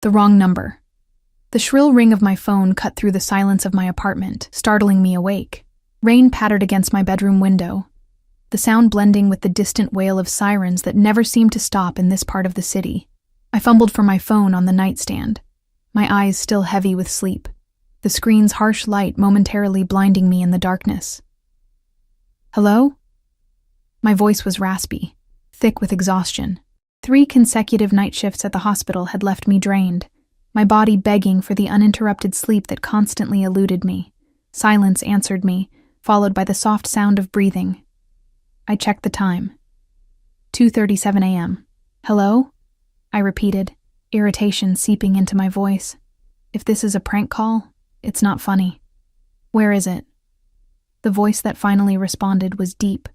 The wrong number. The shrill ring of my phone cut through the silence of my apartment, startling me awake. Rain pattered against my bedroom window, the sound blending with the distant wail of sirens that never seemed to stop in this part of the city. I fumbled for my phone on the nightstand, my eyes still heavy with sleep, the screen's harsh light momentarily blinding me in the darkness. Hello? My voice was raspy, thick with exhaustion. 3 consecutive night shifts at the hospital had left me drained, my body begging for the uninterrupted sleep that constantly eluded me. Silence answered me, followed by the soft sound of breathing. I checked the time. 2:37 a.m. Hello? I repeated, irritation seeping into my voice. If this is a prank call, it's not funny. Where is it? The voice that finally responded was deep,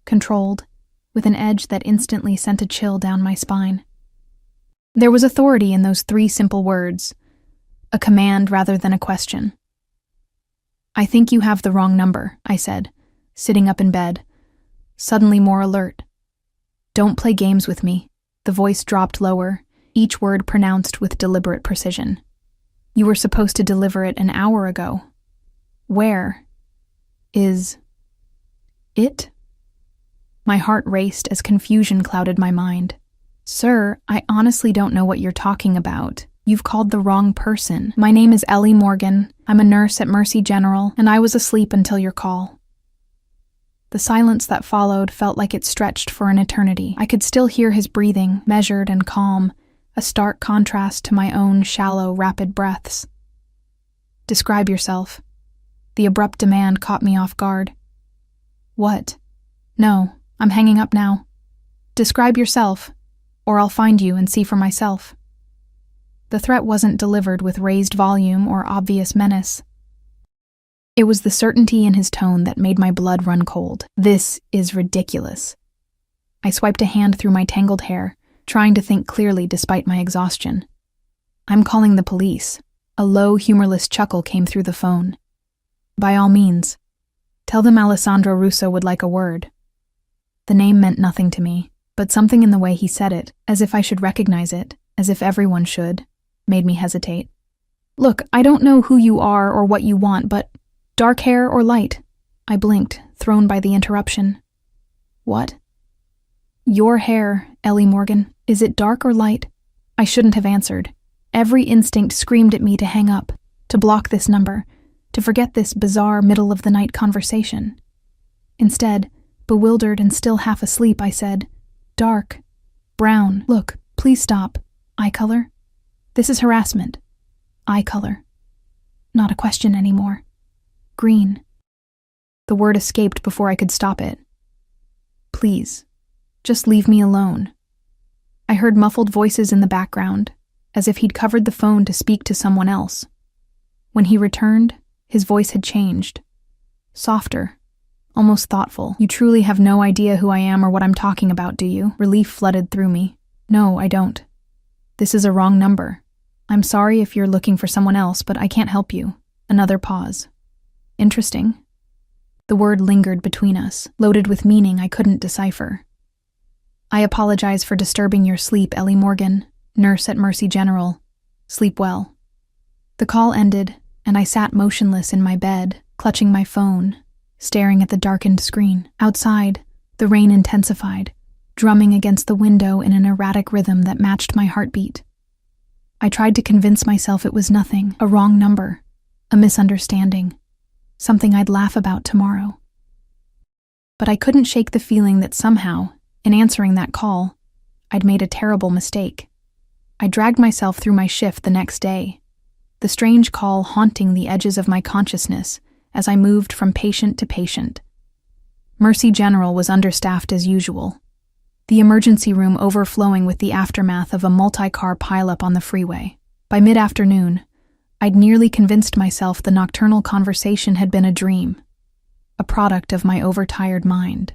controlled, with an edge that instantly sent a chill down my spine. There was authority in those 3 simple words, a command rather than a question. I think you have the wrong number, I said, sitting up in bed, suddenly more alert. Don't play games with me. The voice dropped lower, each word pronounced with deliberate precision. You were supposed to deliver it an hour ago. Where is it? My heart raced as confusion clouded my mind. Sir, I honestly don't know what you're talking about. You've called the wrong person. My name is Ellie Morgan. I'm a nurse at Mercy General, and I was asleep until your call. The silence that followed felt like it stretched for an eternity. I could still hear his breathing, measured and calm, a stark contrast to my own shallow, rapid breaths. Describe yourself. The abrupt demand caught me off guard. What? No, I'm hanging up now. Describe yourself, or I'll find you and see for myself. The threat wasn't delivered with raised volume or obvious menace. It was the certainty in his tone that made my blood run cold. This is ridiculous. I swiped a hand through my tangled hair, trying to think clearly despite my exhaustion. I'm calling the police. A low, humorless chuckle came through the phone. By all means. Tell them Alessandro Russo would like a word. The name meant nothing to me, but something in the way he said it, as if I should recognize it, as if everyone should, made me hesitate. Look, I don't know who you are or what you want, but dark hair or light? I blinked, thrown by the interruption. What? Your hair, Ellie Morgan. Is it dark or light? I shouldn't have answered. Every instinct screamed at me to hang up, to block this number, to forget this bizarre middle-of-the-night conversation. Instead, bewildered and still half asleep, I said, dark, brown. Look, please stop. Eye color? This is harassment. Eye color. Not a question anymore. Green. The word escaped before I could stop it. Please, just leave me alone. I heard muffled voices in the background, as if he'd covered the phone to speak to someone else. When he returned, his voice had changed. Softer, almost thoughtful. You truly have no idea who I am or what I'm talking about, do you? Relief flooded through me. No, I don't. This is a wrong number. I'm sorry if you're looking for someone else, but I can't help you. Another pause. Interesting. The word lingered between us, loaded with meaning I couldn't decipher. I apologize for disturbing your sleep, Ellie Morgan, nurse at Mercy General. Sleep well. The call ended, and I sat motionless in my bed, clutching my phone, staring at the darkened screen. Outside, the rain intensified, drumming against the window in an erratic rhythm that matched my heartbeat. I tried to convince myself it was nothing, a wrong number, a misunderstanding, something I'd laugh about tomorrow. But I couldn't shake the feeling that somehow, in answering that call, I'd made a terrible mistake. I dragged myself through my shift the next day, the strange call haunting the edges of my consciousness as I moved from patient to patient. Mercy General was understaffed as usual, the emergency room overflowing with the aftermath of a multi-car pileup on the freeway. By mid-afternoon, I'd nearly convinced myself the nocturnal conversation had been a dream, a product of my overtired mind.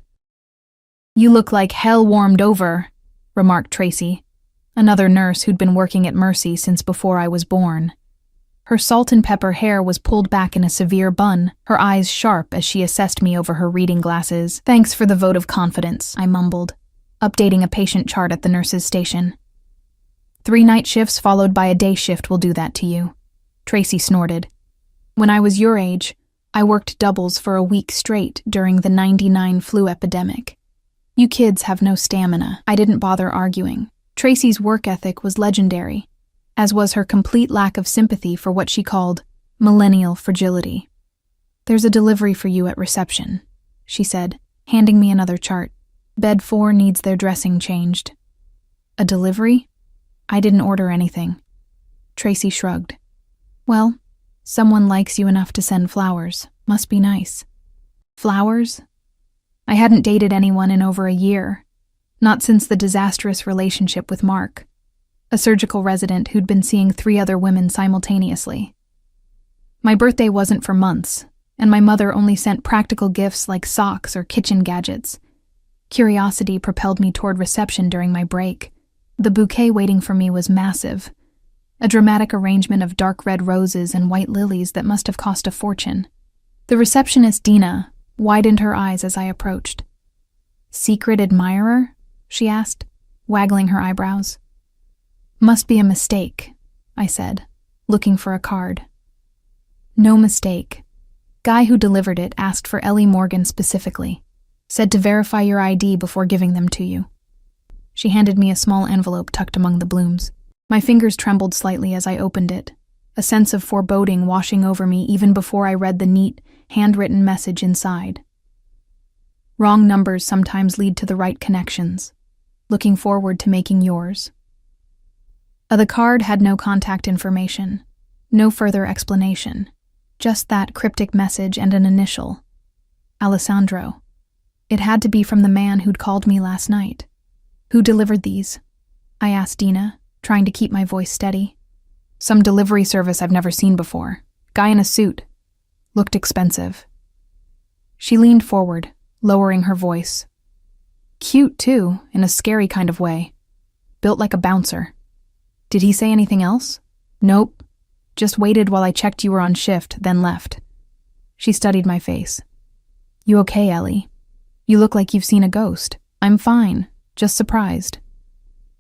You look like hell warmed over, remarked Tracy, another nurse who'd been working at Mercy since before I was born. Her salt and pepper hair was pulled back in a severe bun, her eyes sharp as she assessed me over her reading glasses. Thanks for the vote of confidence, I mumbled, updating a patient chart at the nurse's station. 3 night shifts followed by a day shift will do that to you. Tracy snorted. When I was your age, I worked doubles for a week straight during the '99 flu epidemic. You kids have no stamina. I didn't bother arguing. Tracy's work ethic was legendary, as was her complete lack of sympathy for what she called millennial fragility. There's a delivery for you at reception, she said, handing me another chart. Bed 4 needs their dressing changed. A delivery? I didn't order anything. Tracy shrugged. Well, someone likes you enough to send flowers. Must be nice. Flowers? I hadn't dated anyone in over a year. Not since the disastrous relationship with Mark, a surgical resident who'd been seeing 3 other women simultaneously. My birthday wasn't for months, and my mother only sent practical gifts like socks or kitchen gadgets. Curiosity propelled me toward reception during my break. The bouquet waiting for me was massive, a dramatic arrangement of dark red roses and white lilies that must have cost a fortune. The receptionist, Dina, widened her eyes as I approached. Secret admirer? She asked, waggling her eyebrows. Must be a mistake, I said, looking for a card. No mistake. Guy who delivered it asked for Ellie Morgan specifically. Said to verify your ID before giving them to you. She handed me a small envelope tucked among the blooms. My fingers trembled slightly as I opened it, a sense of foreboding washing over me even before I read the neat, handwritten message inside. Wrong numbers sometimes lead to the right connections. Looking forward to making yours. The card had no contact information, no further explanation, just that cryptic message and an initial. Alessandro. It had to be from the man who'd called me last night. Who delivered these? I asked Dina, trying to keep my voice steady. Some delivery service I've never seen before. Guy in a suit. Looked expensive. She leaned forward, lowering her voice. Cute, too, in a scary kind of way. Built like a bouncer. Did he say anything else? Nope. Just waited while I checked you were on shift, then left. She studied my face. You okay, Ellie? You look like you've seen a ghost. I'm fine, just surprised.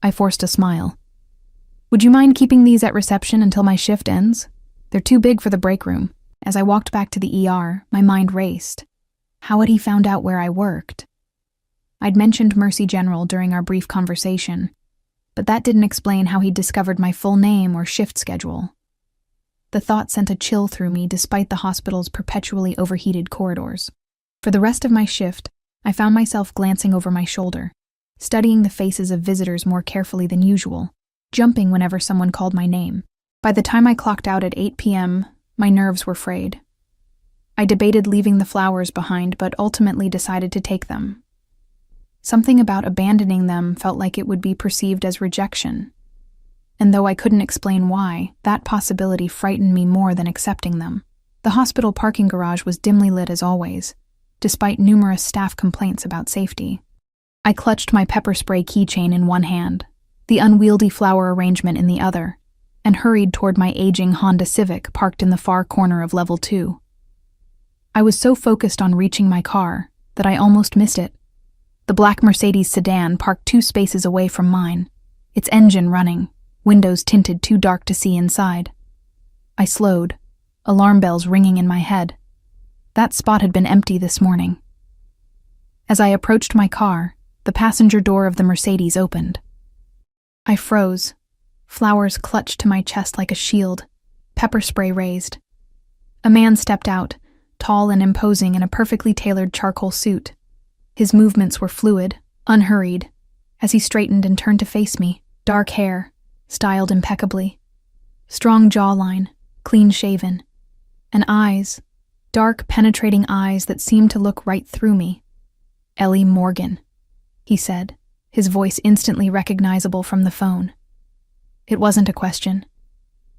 I forced a smile. Would you mind keeping these at reception until my shift ends? They're too big for the break room. As I walked back to the ER, my mind raced. How had he found out where I worked? I'd mentioned Mercy General during our brief conversation, but that didn't explain how he'd discovered my full name or shift schedule. The thought sent a chill through me despite the hospital's perpetually overheated corridors. For the rest of my shift, I found myself glancing over my shoulder, studying the faces of visitors more carefully than usual, jumping whenever someone called my name. By the time I clocked out at 8 p.m., my nerves were frayed. I debated leaving the flowers behind, but ultimately decided to take them. Something about abandoning them felt like it would be perceived as rejection. And though I couldn't explain why, that possibility frightened me more than accepting them. The hospital parking garage was dimly lit as always, despite numerous staff complaints about safety. I clutched my pepper spray keychain in one hand, the unwieldy flower arrangement in the other, and hurried toward my aging Honda Civic parked in the far corner of level 2. I was so focused on reaching my car that I almost missed it. The black Mercedes sedan parked 2 spaces away from mine, its engine running, windows tinted too dark to see inside. I slowed, alarm bells ringing in my head. That spot had been empty this morning. As I approached my car, the passenger door of the Mercedes opened. I froze, flowers clutched to my chest like a shield, pepper spray raised. A man stepped out, tall and imposing in a perfectly tailored charcoal suit. His movements were fluid, unhurried, as he straightened and turned to face me, dark hair, styled impeccably. Strong jawline, clean-shaven, and eyes, dark, penetrating eyes that seemed to look right through me. Ellie Morgan, he said, his voice instantly recognizable from the phone. It wasn't a question.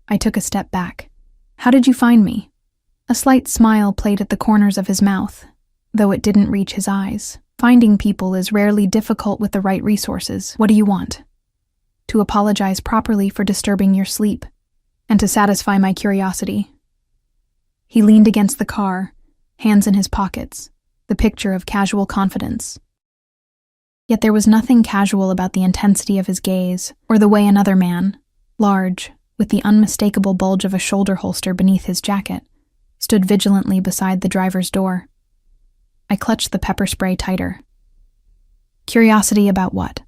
I took a step back. How did you find me? A slight smile played at the corners of his mouth, though it didn't reach his eyes. Finding people is rarely difficult with the right resources. What do you want? To apologize properly for disturbing your sleep, and to satisfy my curiosity. He leaned against the car, hands in his pockets, the picture of casual confidence. Yet there was nothing casual about the intensity of his gaze, or the way another man, large, with the unmistakable bulge of a shoulder holster beneath his jacket, stood vigilantly beside the driver's door. I clutched the pepper spray tighter. Curiosity about what?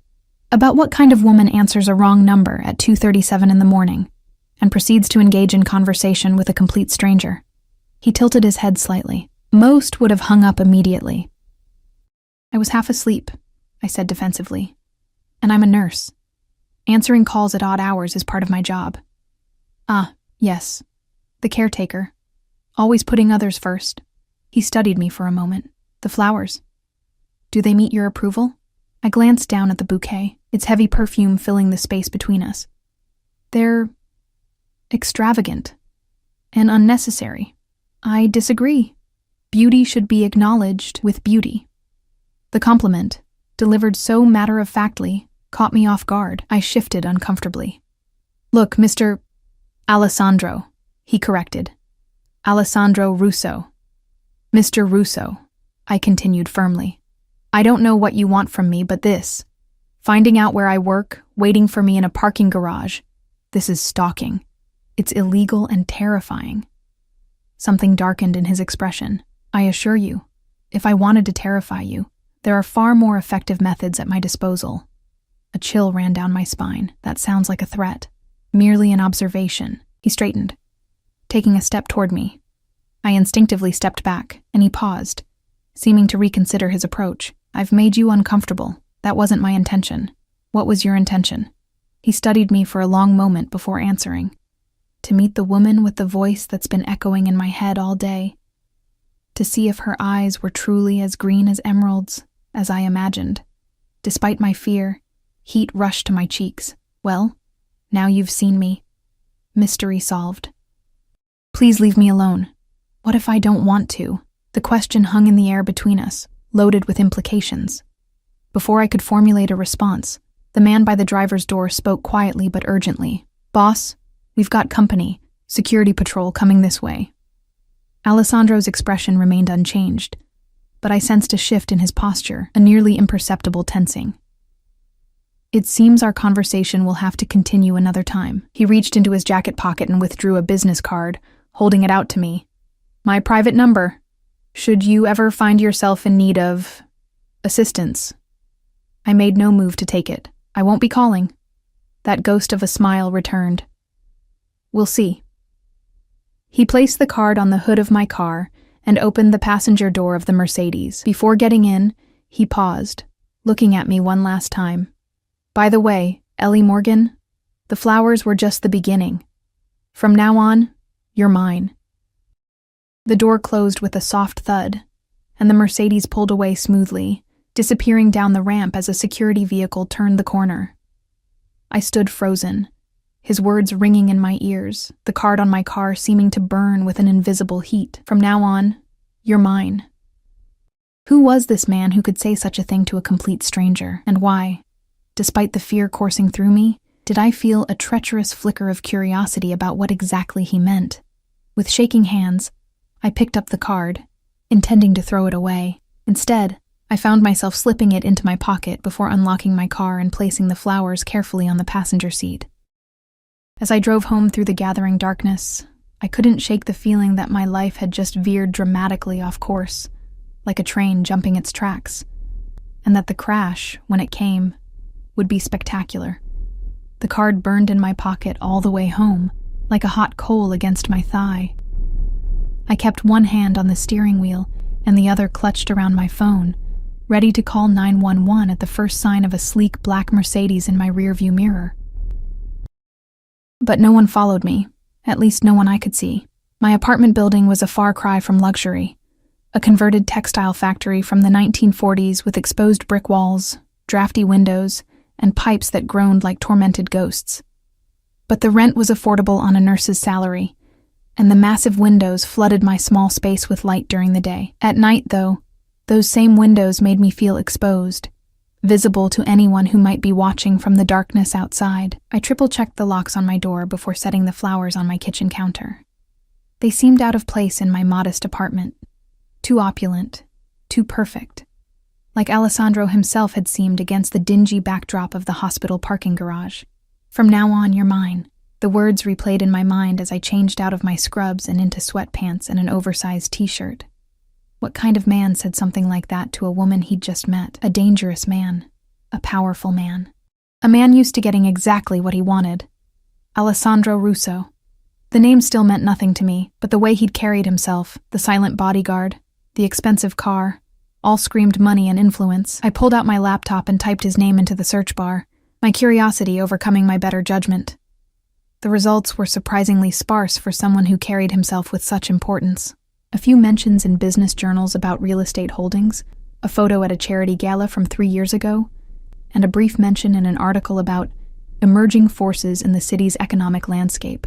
About what kind of woman answers a wrong number at 2:37 in the morning and proceeds to engage in conversation with a complete stranger. He tilted his head slightly. Most would have hung up immediately. I was half asleep, I said defensively, and I'm a nurse. Answering calls at odd hours is part of my job. Ah, yes, the caretaker, always putting others first. He studied me for a moment. The flowers. Do they meet your approval? I glanced down at the bouquet, its heavy perfume filling the space between us. They're extravagant and unnecessary. I disagree. Beauty should be acknowledged with beauty. The compliment, delivered so matter-of-factly, caught me off guard. I shifted uncomfortably. Look, Mr. Alessandro, he corrected. Alessandro Russo. Mr. Russo, I continued firmly. I don't know what you want from me, but this. Finding out where I work, waiting for me in a parking garage. This is stalking. It's illegal and terrifying. Something darkened in his expression. I assure you, if I wanted to terrify you, there are far more effective methods at my disposal. A chill ran down my spine. That sounds like a threat. Merely an observation. He straightened, taking a step toward me. I instinctively stepped back, and he paused, seeming to reconsider his approach. I've made you uncomfortable. That wasn't my intention. What was your intention? He studied me for a long moment before answering. To meet the woman with the voice that's been echoing in my head all day. To see if her eyes were truly as green as emeralds, as I imagined. Despite my fear, heat rushed to my cheeks. Well, now you've seen me. Mystery solved. Please leave me alone. What if I don't want to? The question hung in the air between us, loaded with implications. Before I could formulate a response, the man by the driver's door spoke quietly but urgently. Boss, we've got company. Security patrol coming this way. Alessandro's expression remained unchanged, but I sensed a shift in his posture, a nearly imperceptible tensing. It seems our conversation will have to continue another time. He reached into his jacket pocket and withdrew a business card, holding it out to me. My private number. Should you ever find yourself in need of assistance? I made no move to take it. I won't be calling. That ghost of a smile returned. We'll see. He placed the card on the hood of my car and opened the passenger door of the Mercedes. Before getting in, he paused, looking at me one last time. By the way, Ellie Morgan, the flowers were just the beginning. From now on, you're mine. The door closed with a soft thud, and the Mercedes pulled away smoothly, disappearing down the ramp as a security vehicle turned the corner. I stood frozen, his words ringing in my ears, the card on my car seeming to burn with an invisible heat. From now on, you're mine. Who was this man who could say such a thing to a complete stranger, and why? Despite the fear coursing through me, did I feel a treacherous flicker of curiosity about what exactly he meant? With shaking hands, I picked up the card, intending to throw it away. Instead, I found myself slipping it into my pocket before unlocking my car and placing the flowers carefully on the passenger seat. As I drove home through the gathering darkness, I couldn't shake the feeling that my life had just veered dramatically off course, like a train jumping its tracks, and that the crash, when it came, would be spectacular. The card burned in my pocket all the way home, like a hot coal against my thigh. I kept one hand on the steering wheel and the other clutched around my phone, ready to call 911 at the first sign of a sleek black Mercedes in my rearview mirror. But no one followed me, at least no one I could see. My apartment building was a far cry from luxury, a converted textile factory from the 1940s with exposed brick walls, drafty windows, and pipes that groaned like tormented ghosts. But the rent was affordable on a nurse's salary, and the massive windows flooded my small space with light during the day. At night, though, those same windows made me feel exposed, visible to anyone who might be watching from the darkness outside. I triple-checked the locks on my door before setting the flowers on my kitchen counter. They seemed out of place in my modest apartment, too opulent, too perfect, like Alessandro himself had seemed against the dingy backdrop of the hospital parking garage. From now on, you're mine. The words replayed in my mind as I changed out of my scrubs and into sweatpants and an oversized t-shirt. What kind of man said something like that to a woman he'd just met? A dangerous man. A powerful man. A man used to getting exactly what he wanted. Alessandro Russo. The name still meant nothing to me, but the way he'd carried himself, the silent bodyguard, the expensive car, all screamed money and influence. I pulled out my laptop and typed his name into the search bar, my curiosity overcoming my better judgment. The results were surprisingly sparse for someone who carried himself with such importance. A few mentions in business journals about real estate holdings, a photo at a charity gala from 3 years ago, and a brief mention in an article about emerging forces in the city's economic landscape.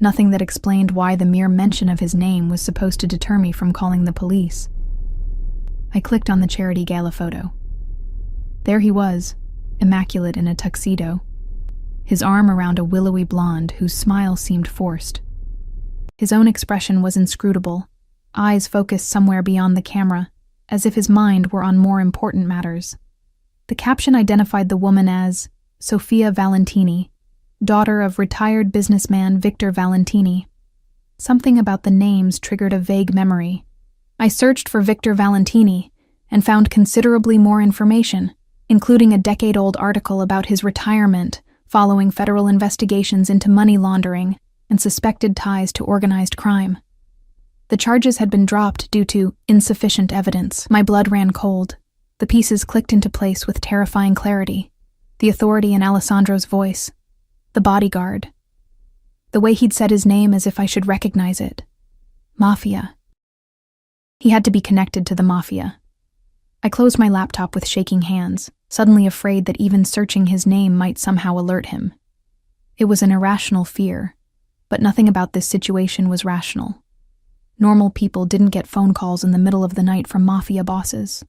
Nothing that explained why the mere mention of his name was supposed to deter me from calling the police. I clicked on the charity gala photo. There he was, immaculate in a tuxedo, his arm around a willowy blonde whose smile seemed forced. His own expression was inscrutable, eyes focused somewhere beyond the camera, as if his mind were on more important matters. The caption identified the woman as Sofia Valentini, daughter of retired businessman Victor Valentini. Something about the names triggered a vague memory. I searched for Victor Valentini and found considerably more information, including a decade-old article about his retirement following federal investigations into money laundering and suspected ties to organized crime. The charges had been dropped due to insufficient evidence. My blood ran cold. The pieces clicked into place with terrifying clarity. The authority in Alessandro's voice. The bodyguard. The way he'd said his name as if I should recognize it. Mafia. He had to be connected to the Mafia. I closed my laptop with shaking hands, suddenly afraid that even searching his name might somehow alert him. It was an irrational fear, but nothing about this situation was rational. Normal people didn't get phone calls in the middle of the night from Mafia bosses.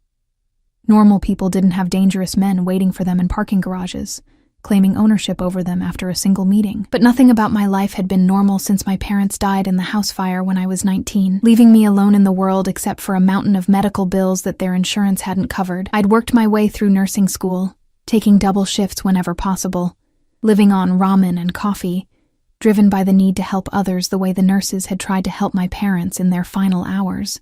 Normal people didn't have dangerous men waiting for them in parking garages, claiming ownership over them after a single meeting. But nothing about my life had been normal since my parents died in the house fire when I was 19, leaving me alone in the world except for a mountain of medical bills that their insurance hadn't covered. I'd worked my way through nursing school, taking double shifts whenever possible, living on ramen and coffee, driven by the need to help others the way the nurses had tried to help my parents in their final hours.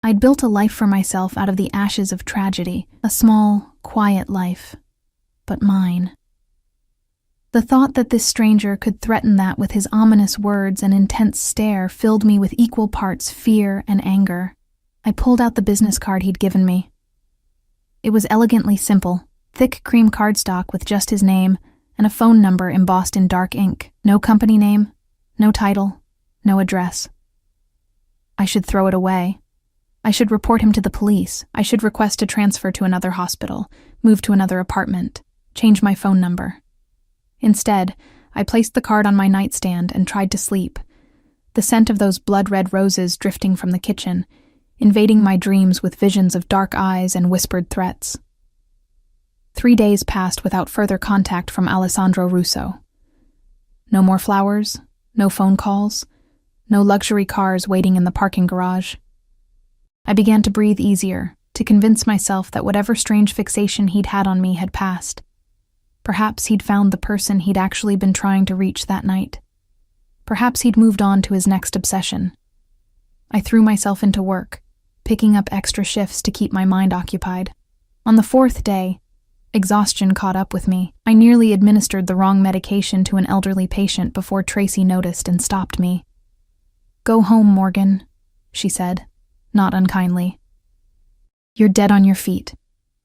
I'd built a life for myself out of the ashes of tragedy, a small, quiet life, but mine. The thought that this stranger could threaten that with his ominous words and intense stare filled me with equal parts fear and anger. I pulled out the business card he'd given me. It was elegantly simple, thick cream cardstock with just his name and a phone number embossed in dark ink. No company name, no title, no address. I should throw it away. I should report him to the police. I should request a transfer to another hospital, move to another apartment, change my phone number. Instead, I placed the card on my nightstand and tried to sleep, the scent of those blood-red roses drifting from the kitchen, invading my dreams with visions of dark eyes and whispered threats. 3 days passed without further contact from Alessandro Russo. No more flowers, no phone calls, no luxury cars waiting in the parking garage. I began to breathe easier, to convince myself that whatever strange fixation he'd had on me had passed. Perhaps he'd found the person he'd actually been trying to reach that night. Perhaps he'd moved on to his next obsession. I threw myself into work, picking up extra shifts to keep my mind occupied. On the 4th day, exhaustion caught up with me. I nearly administered the wrong medication to an elderly patient before Tracy noticed and stopped me. "Go home, Morgan," she said, not unkindly. "You're dead on your feet.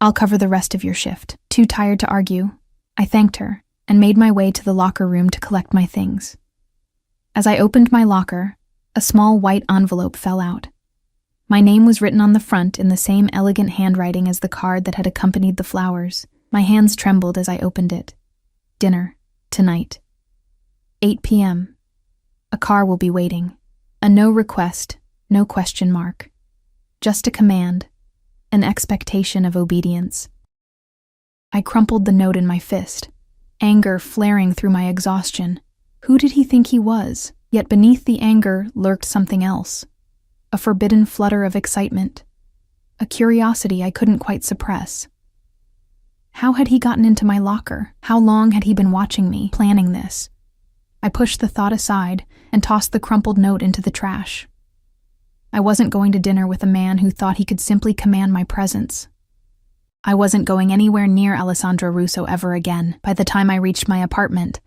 I'll cover the rest of your shift." Too tired to argue, I thanked her and made my way to the locker room to collect my things. As I opened my locker, a small white envelope fell out. My name was written on the front in the same elegant handwriting as the card that had accompanied the flowers. My hands trembled as I opened it. Dinner, tonight. 8 p.m. A car will be waiting. A no request, no question mark. Just a command, an expectation of obedience. I crumpled the note in my fist, anger flaring through my exhaustion. Who did he think he was? Yet beneath the anger lurked something else. A forbidden flutter of excitement. A curiosity I couldn't quite suppress. How had he gotten into my locker? How long had he been watching me, planning this? I pushed the thought aside and tossed the crumpled note into the trash. I wasn't going to dinner with a man who thought he could simply command my presence. I wasn't going anywhere near Alessandro Russo ever again. By the time I reached my apartment,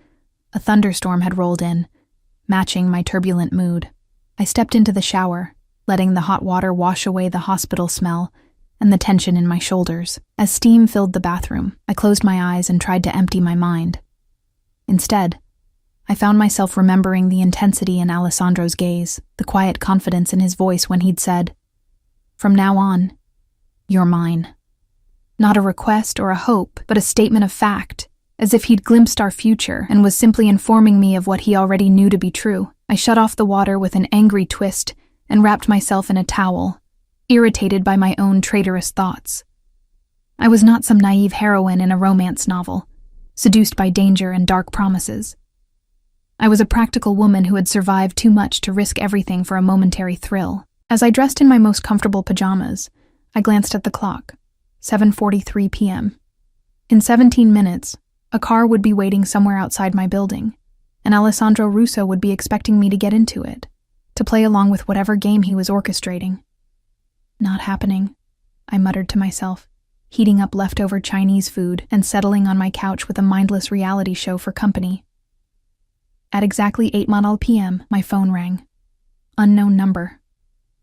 a thunderstorm had rolled in, matching my turbulent mood. I stepped into the shower, letting the hot water wash away the hospital smell and the tension in my shoulders. As steam filled the bathroom, I closed my eyes and tried to empty my mind. Instead, I found myself remembering the intensity in Alessandro's gaze, the quiet confidence in his voice when he'd said, "From now on, you're mine." Not a request or a hope, but a statement of fact, as if he'd glimpsed our future and was simply informing me of what he already knew to be true. I shut off the water with an angry twist and wrapped myself in a towel, irritated by my own traitorous thoughts. I was not some naive heroine in a romance novel, seduced by danger and dark promises. I was a practical woman who had survived too much to risk everything for a momentary thrill. As I dressed in my most comfortable pajamas, I glanced at the clock. 7:43 p.m. In 17 minutes, a car would be waiting somewhere outside my building, and Alessandro Russo would be expecting me to get into it, to play along with whatever game he was orchestrating. Not happening, I muttered to myself, heating up leftover Chinese food and settling on my couch with a mindless reality show for company. At exactly 8:00 p.m., my phone rang. Unknown number.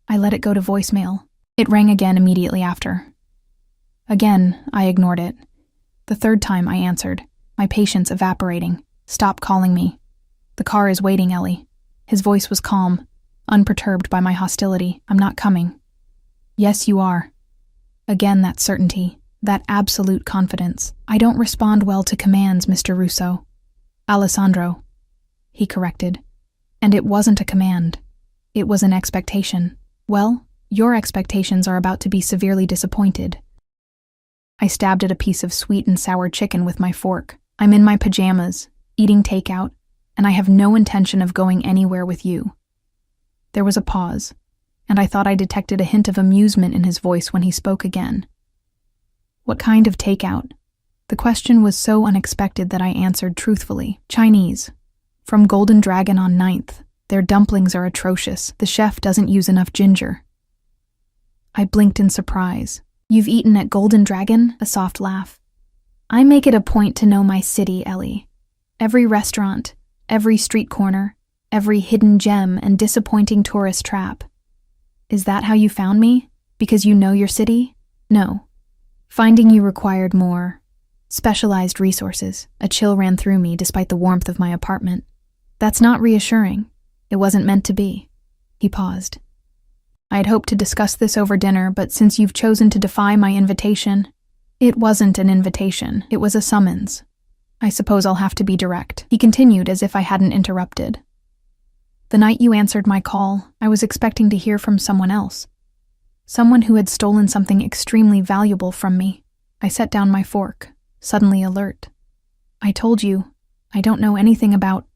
I let it go to voicemail. It rang again immediately after. Again, I ignored it. The third time I answered, my patience evaporating. "Stop calling me. The car is waiting, Ellie." His voice was calm, unperturbed by my hostility. "I'm not coming." "Yes, you are." Again that certainty, that absolute confidence. "I don't respond well to commands, Mr. Russo." "Alessandro," he corrected. "And it wasn't a command. It was an expectation." "Well, your expectations are about to be severely disappointed." I stabbed at a piece of sweet and sour chicken with my fork. "I'm in my pajamas, eating takeout, and I have no intention of going anywhere with you." There was a pause, and I thought I detected a hint of amusement in his voice when he spoke again. "What kind of takeout?" The question was so unexpected that I answered truthfully. "Chinese. From Golden Dragon on 9th. Their dumplings are atrocious. The chef doesn't use enough ginger." I blinked in surprise. "You've eaten at Golden Dragon?" A soft laugh. "I make it a point to know my city, Ellie. Every restaurant, every street corner, every hidden gem and disappointing tourist trap." "Is that how you found me? Because you know your city?" "No. Finding you required more specialized resources." A chill ran through me despite the warmth of my apartment. "That's not reassuring. It wasn't meant to be." He paused. "I had hoped to discuss this over dinner, but since you've chosen to defy my invitation..." "It wasn't an invitation. It was a summons. I suppose I'll have to be direct." He continued as if I hadn't interrupted. "The night you answered my call, I was expecting to hear from someone else. Someone who had stolen something extremely valuable from me." I set down my fork, suddenly alert. "I told you, I don't know anything about..."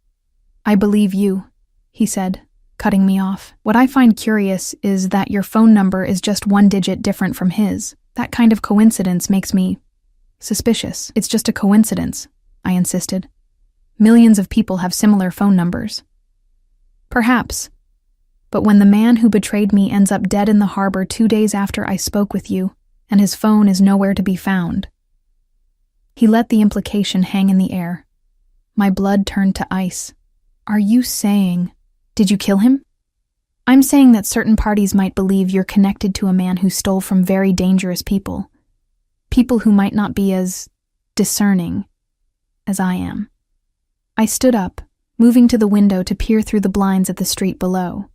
"I believe you," he said, cutting me off. "What I find curious is that your phone number is just one digit different from his. That kind of coincidence makes me suspicious." "It's just a coincidence," I insisted. "Millions of people have similar phone numbers." "Perhaps. But when the man who betrayed me ends up dead in the harbor 2 days after I spoke with you, and his phone is nowhere to be found..." He let the implication hang in the air. My blood turned to ice. "Are you saying..." "Did you kill him?" "I'm saying that certain parties might believe you're connected to a man who stole from very dangerous people. People who might not be as discerning as I am." I stood up, moving to the window to peer through the blinds at the street below.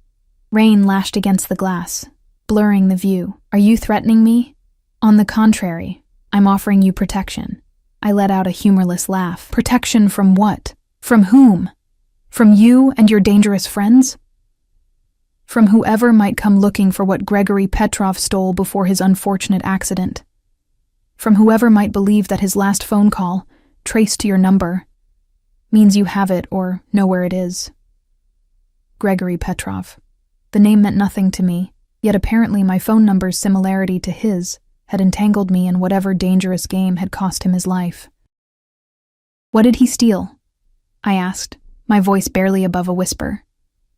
Rain lashed against the glass, blurring the view. "Are you threatening me?" "On the contrary, I'm offering you protection." I let out a humorless laugh. "Protection from what? From whom? From you and your dangerous friends?" "From whoever might come looking for what Gregory Petrov stole before his unfortunate accident. From whoever might believe that his last phone call, traced to your number, means you have it or know where it is." Gregory Petrov. The name meant nothing to me, yet apparently my phone number's similarity to his had entangled me in whatever dangerous game had cost him his life. "What did he steal?" I asked, my voice barely above a whisper.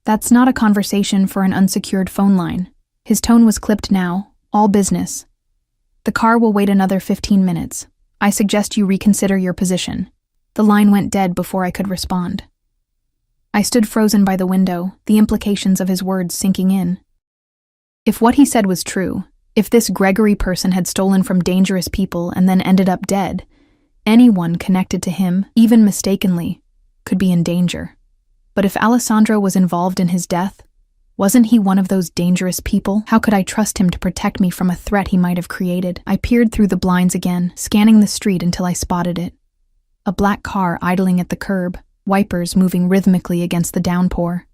That's not a conversation for an unsecured phone line. His tone was clipped now, all business. The car will wait another 15 minutes. I suggest you reconsider your position. The line went dead before I could respond. I stood frozen by the window, the implications of his words sinking in. If what he said was true, if this Gregory person had stolen from dangerous people and then ended up dead, anyone connected to him, even mistakenly, could be in danger. But if Alessandro was involved in his death, wasn't he one of those dangerous people? How could I trust him to protect me from a threat he might have created? I peered through the blinds again, scanning the street until I spotted it. A black car idling at the curb, wipers moving rhythmically against the downpour.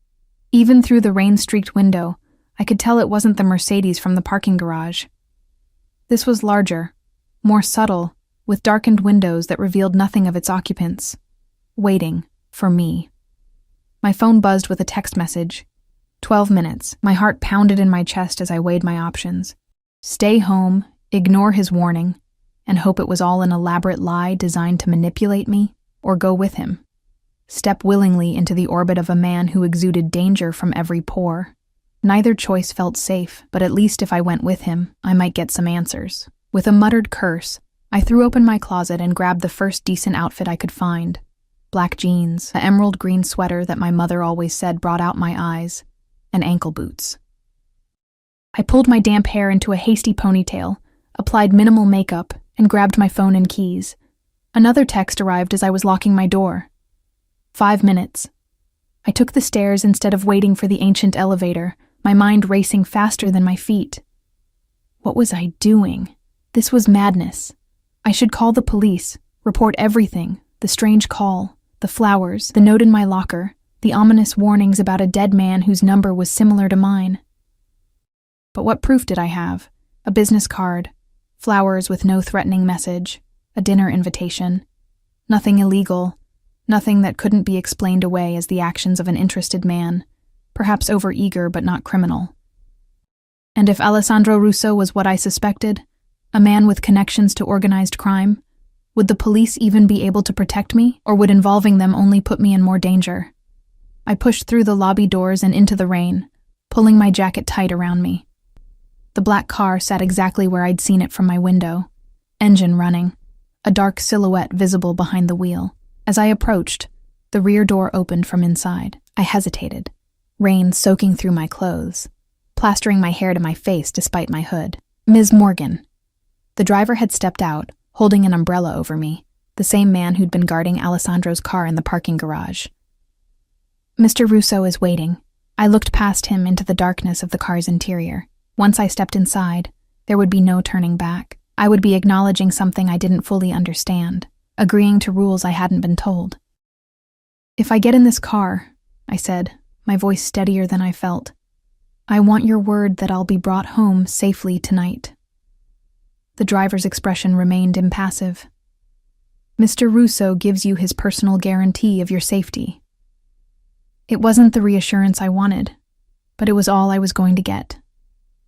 Even through the rain-streaked window, I could tell it wasn't the Mercedes from the parking garage. This was larger, more subtle, with darkened windows that revealed nothing of its occupants. Waiting for me. My phone buzzed with a text message. 12 minutes. My heart pounded in my chest as I weighed my options. Stay home, ignore his warning, and hope it was all an elaborate lie designed to manipulate me, or go with him. Step willingly into the orbit of a man who exuded danger from every pore. Neither choice felt safe, but at least if I went with him, I might get some answers. With a muttered curse, I threw open my closet and grabbed the first decent outfit I could find. Black jeans, the emerald green sweater that my mother always said brought out my eyes, and ankle boots. I pulled my damp hair into a hasty ponytail, applied minimal makeup, and grabbed my phone and keys. Another text arrived as I was locking my door. 5 minutes. I took the stairs instead of waiting for the ancient elevator, my mind racing faster than my feet. What was I doing? This was madness. I should call the police, report everything, the strange call, the flowers, the note in my locker, the ominous warnings about a dead man whose number was similar to mine. But what proof did I have? A business card, flowers with no threatening message, a dinner invitation. Nothing illegal, nothing that couldn't be explained away as the actions of an interested man, perhaps overeager but not criminal. And if Alessandro Russo was what I suspected, a man with connections to organized crime, would the police even be able to protect me, or would involving them only put me in more danger? I pushed through the lobby doors and into the rain, pulling my jacket tight around me. The black car sat exactly where I'd seen it from my window, engine running, a dark silhouette visible behind the wheel. As I approached, the rear door opened from inside. I hesitated, rain soaking through my clothes, plastering my hair to my face despite my hood. Ms. Morgan. The driver had stepped out, holding an umbrella over me, the same man who'd been guarding Alessandro's car in the parking garage. Mr. Russo is waiting. I looked past him into the darkness of the car's interior. Once I stepped inside, there would be no turning back. I would be acknowledging something I didn't fully understand, agreeing to rules I hadn't been told. If I get in this car, I said, my voice steadier than I felt, I want your word that I'll be brought home safely tonight. The driver's expression remained impassive. Mr. Russo gives you his personal guarantee of your safety. It wasn't the reassurance I wanted, but it was all I was going to get.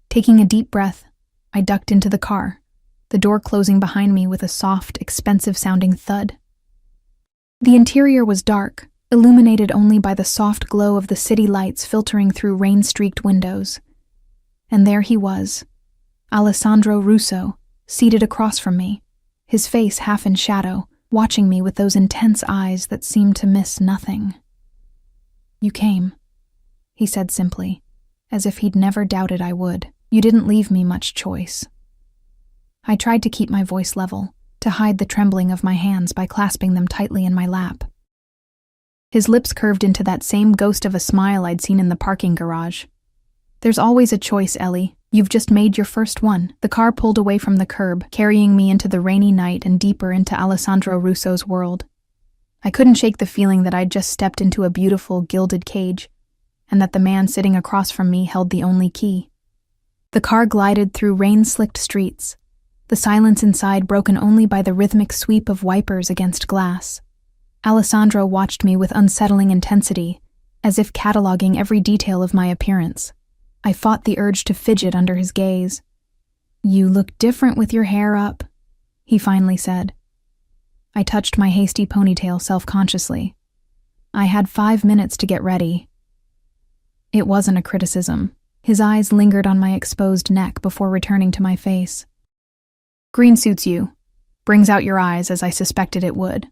Taking a deep breath, I ducked into the car, the door closing behind me with a soft, expensive-sounding thud. The interior was dark, illuminated only by the soft glow of the city lights filtering through rain-streaked windows. And there he was, Alessandro Russo, seated across from me, his face half in shadow, watching me with those intense eyes that seemed to miss nothing. You came, he said simply, as if he'd never doubted I would. You didn't leave me much choice. I tried to keep my voice level, to hide the trembling of my hands by clasping them tightly in my lap. His lips curved into that same ghost of a smile I'd seen in the parking garage. There's always a choice, Ellie. You've just made your first one. The car pulled away from the curb, carrying me into the rainy night and deeper into Alessandro Russo's world. I couldn't shake the feeling that I'd just stepped into a beautiful, gilded cage, and that the man sitting across from me held the only key. The car glided through rain-slicked streets, the silence inside broken only by the rhythmic sweep of wipers against glass. Alessandro watched me with unsettling intensity, as if cataloging every detail of my appearance. I fought the urge to fidget under his gaze. You look different with your hair up, he finally said. I touched my hasty ponytail self-consciously. I had 5 minutes to get ready. It wasn't a criticism. His eyes lingered on my exposed neck before returning to my face. Green suits you. Brings out your eyes, as I suspected it would.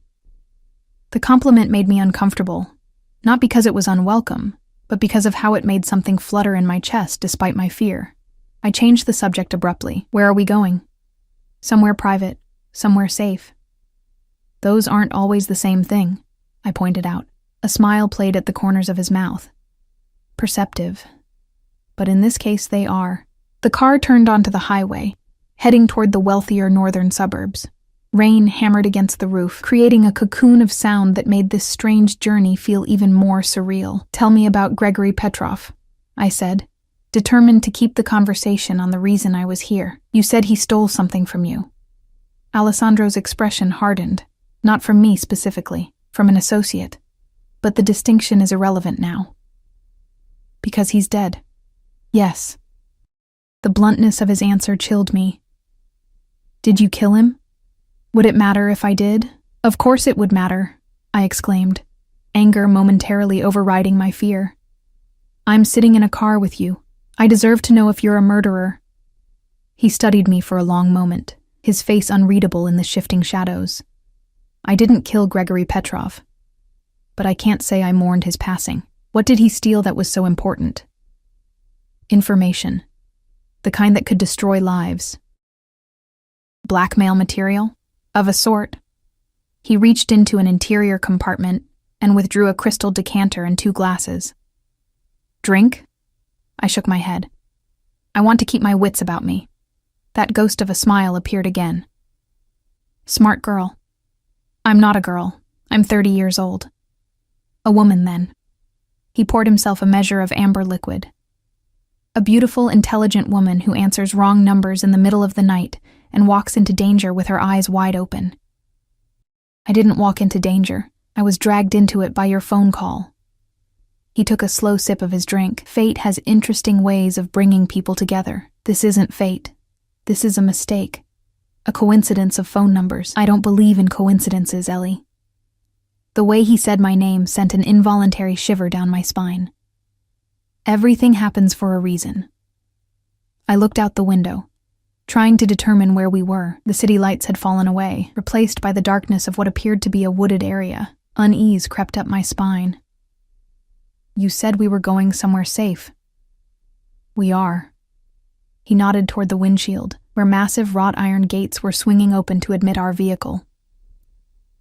The compliment made me uncomfortable, not because it was unwelcome, but because of how it made something flutter in my chest despite my fear. I changed the subject abruptly. Where are we going? Somewhere private, somewhere safe. Those aren't always the same thing, I pointed out. A smile played at the corners of his mouth. Perceptive. But in this case, they are. The car turned onto the highway, heading toward the wealthier northern suburbs. Rain hammered against the roof, creating a cocoon of sound that made this strange journey feel even more surreal. Tell me about Gregory Petrov, I said, determined to keep the conversation on the reason I was here. You said he stole something from you. Alessandro's expression hardened, not from me specifically, from an associate. But the distinction is irrelevant now. Because he's dead. Yes. The bluntness of his answer chilled me. Did you kill him? Would it matter if I did? Of course it would matter, I exclaimed, anger momentarily overriding my fear. I'm sitting in a car with you. I deserve to know if you're a murderer. He studied me for a long moment, his face unreadable in the shifting shadows. I didn't kill Gregory Petrov, but I can't say I mourned his passing. What did he steal that was so important? Information. The kind that could destroy lives. Blackmail material? Of a sort. He reached into an interior compartment and withdrew a crystal decanter and 2 glasses. Drink? I shook my head. I want to keep my wits about me. That ghost of a smile appeared again. Smart girl. I'm not a girl. I'm 30 years old. A woman, then. He poured himself a measure of amber liquid. A beautiful, intelligent woman who answers wrong numbers in the middle of the night and walks into danger with her eyes wide open. I didn't walk into danger. I was dragged into it by your phone call. He took a slow sip of his drink. Fate has interesting ways of bringing people together. This isn't fate. This is a mistake. A coincidence of phone numbers. I don't believe in coincidences, Ellie. The way he said my name sent an involuntary shiver down my spine. Everything happens for a reason. I looked out the window, trying to determine where we were. The city lights had fallen away, replaced by the darkness of what appeared to be a wooded area. Unease crept up my spine. You said we were going somewhere safe. We are. He nodded toward the windshield, where massive wrought iron gates were swinging open to admit our vehicle.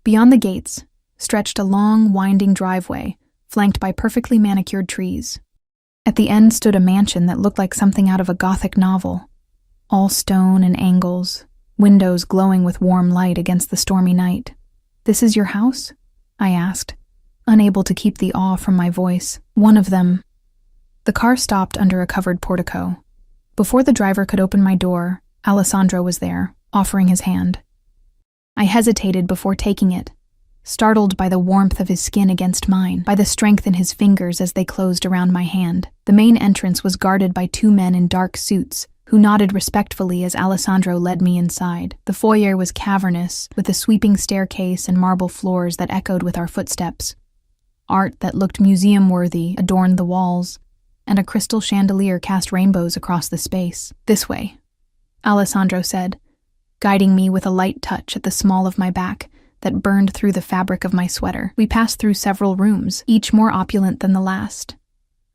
Beyond the gates stretched a long, winding driveway, flanked by perfectly manicured trees. At the end stood a mansion that looked like something out of a Gothic novel. All stone and angles, windows glowing with warm light against the stormy night. This is your house? I asked, unable to keep the awe from my voice. One of them. The car stopped under a covered portico. Before the driver could open my door, Alessandro was there, offering his hand. I hesitated before taking it, startled by the warmth of his skin against mine, by the strength in his fingers as they closed around my hand. The main entrance was guarded by 2 men in dark suits, who nodded respectfully as Alessandro led me inside. The foyer was cavernous, with a sweeping staircase and marble floors that echoed with our footsteps. Art that looked museum-worthy adorned the walls, and a crystal chandelier cast rainbows across the space. This way, Alessandro said, guiding me with a light touch at the small of my back that burned through the fabric of my sweater. We passed through several rooms, each more opulent than the last,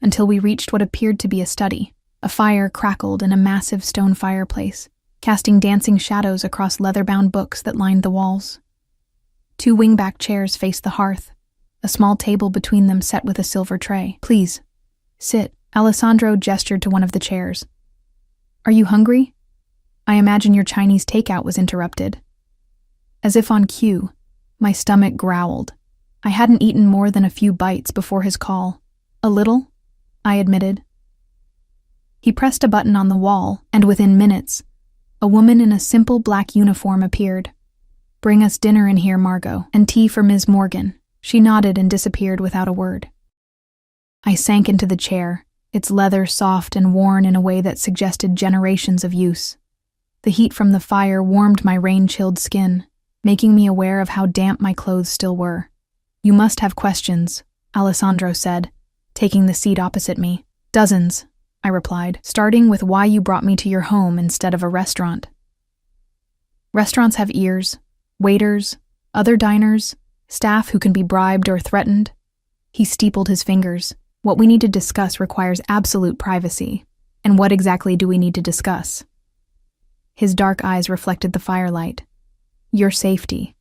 until we reached what appeared to be a study. A fire crackled in a massive stone fireplace, casting dancing shadows across leather-bound books that lined the walls. 2 wingback chairs faced the hearth, a small table between them set with a silver tray. Please, sit. Alessandro gestured to one of the chairs. Are you hungry? I imagine your Chinese takeout was interrupted. As if on cue, my stomach growled. I hadn't eaten more than a few bites before his call. A little, I admitted. He pressed a button on the wall, and within minutes, a woman in a simple black uniform appeared. Bring us dinner in here, Margot, and tea for Ms. Morgan. She nodded and disappeared without a word. I sank into the chair, its leather soft and worn in a way that suggested generations of use. The heat from the fire warmed my rain-chilled skin, making me aware of how damp my clothes still were. You must have questions, Alessandro said, taking the seat opposite me. Dozens, I replied, starting with why you brought me to your home instead of a restaurant. Restaurants have ears, waiters, other diners, staff who can be bribed or threatened. He steepled his fingers. What we need to discuss requires absolute privacy. And what exactly do we need to discuss? His dark eyes reflected the firelight. Your safety,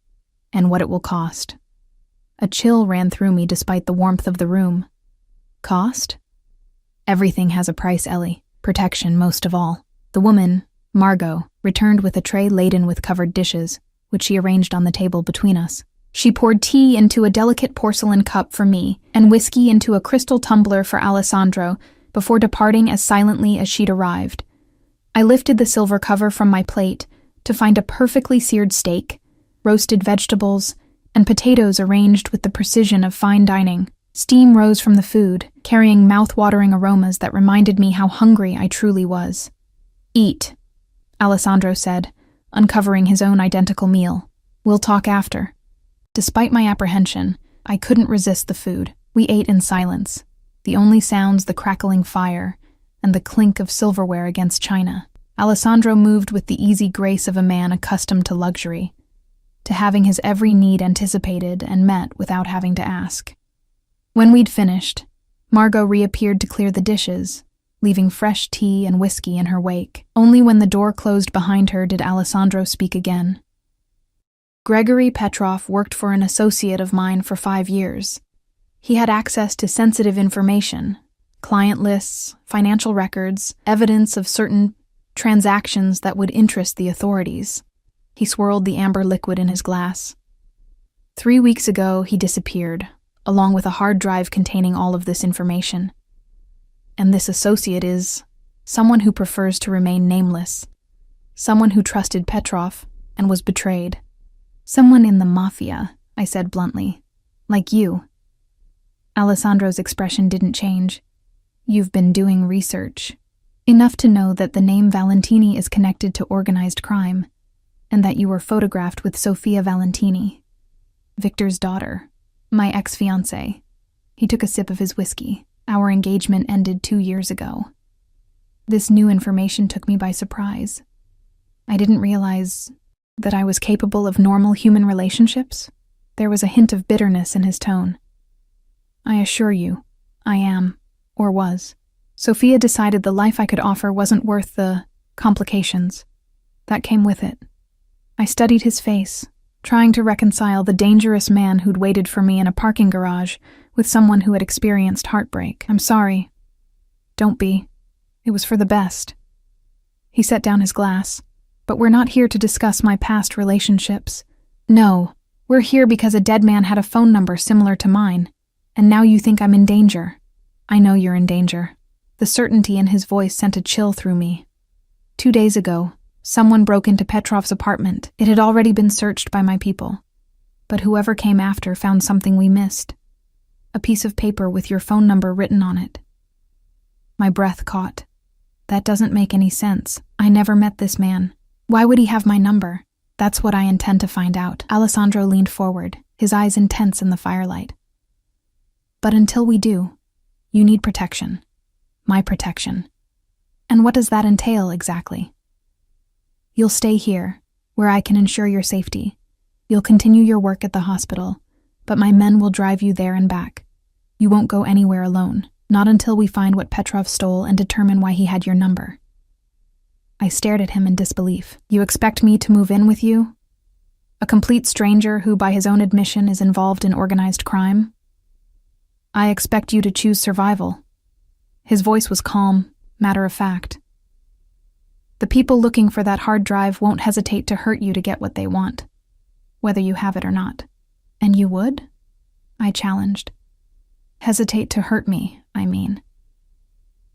and what it will cost. A chill ran through me despite the warmth of the room. Cost? Everything has a price, Ellie. Protection, most of all. The woman, Margot, returned with a tray laden with covered dishes, which she arranged on the table between us. She poured tea into a delicate porcelain cup for me and whiskey into a crystal tumbler for Alessandro before departing as silently as she'd arrived. I lifted the silver cover from my plate to find a perfectly seared steak, roasted vegetables, and potatoes arranged with the precision of fine dining. Steam rose from the food, carrying mouth-watering aromas that reminded me how hungry I truly was. Eat, Alessandro said, uncovering his own identical meal. We'll talk after. Despite my apprehension, I couldn't resist the food. We ate in silence, the only sounds the crackling fire and the clink of silverware against china. Alessandro moved with the easy grace of a man accustomed to luxury, to having his every need anticipated and met without having to ask. When we'd finished, Margot reappeared to clear the dishes, leaving fresh tea and whiskey in her wake. Only when the door closed behind her did Alessandro speak again. Gregory Petrov worked for an associate of mine for 5 years. He had access to sensitive information, client lists, financial records, evidence of certain transactions that would interest the authorities. He swirled the amber liquid in his glass. 3 weeks ago, he disappeared, along with a hard drive containing all of this information. And this associate is someone who prefers to remain nameless, someone who trusted Petrov and was betrayed. Someone in the Mafia, I said bluntly. Like you. Alessandro's expression didn't change. You've been doing research. Enough to know that the name Valentini is connected to organized crime, and that you were photographed with Sofia Valentini, Victor's daughter, my ex-fiancé. He took a sip of his whiskey. Our engagement ended 2 years ago. This new information took me by surprise. I didn't realize that I was capable of normal human relationships. There was a hint of bitterness in his tone. I assure you, I am, or was. Sophia decided the life I could offer wasn't worth the complications that came with it. I studied his face, trying to reconcile the dangerous man who'd waited for me in a parking garage with someone who had experienced heartbreak. I'm sorry. Don't be. It was for the best. He set down his glass. But we're not here to discuss my past relationships. No, we're here because a dead man had a phone number similar to mine, and now you think I'm in danger. I know you're in danger. The certainty in his voice sent a chill through me. 2 days ago, someone broke into Petrov's apartment. It had already been searched by my people, but whoever came after found something we missed. A piece of paper with your phone number written on it. My breath caught. That doesn't make any sense. I never met this man. Why would he have my number? That's what I intend to find out. Alessandro leaned forward, his eyes intense in the firelight. But until we do, you need protection. My protection. And what does that entail exactly? You'll stay here, where I can ensure your safety. You'll continue your work at the hospital, but my men will drive you there and back. You won't go anywhere alone, not until we find what Petrov stole and determine why he had your number. I stared at him in disbelief. You expect me to move in with you? A complete stranger who, by his own admission, is involved in organized crime? I expect you to choose survival. His voice was calm, matter-of-fact. The people looking for that hard drive won't hesitate to hurt you to get what they want, whether you have it or not. And you would? I challenged. Hesitate to hurt me, I mean.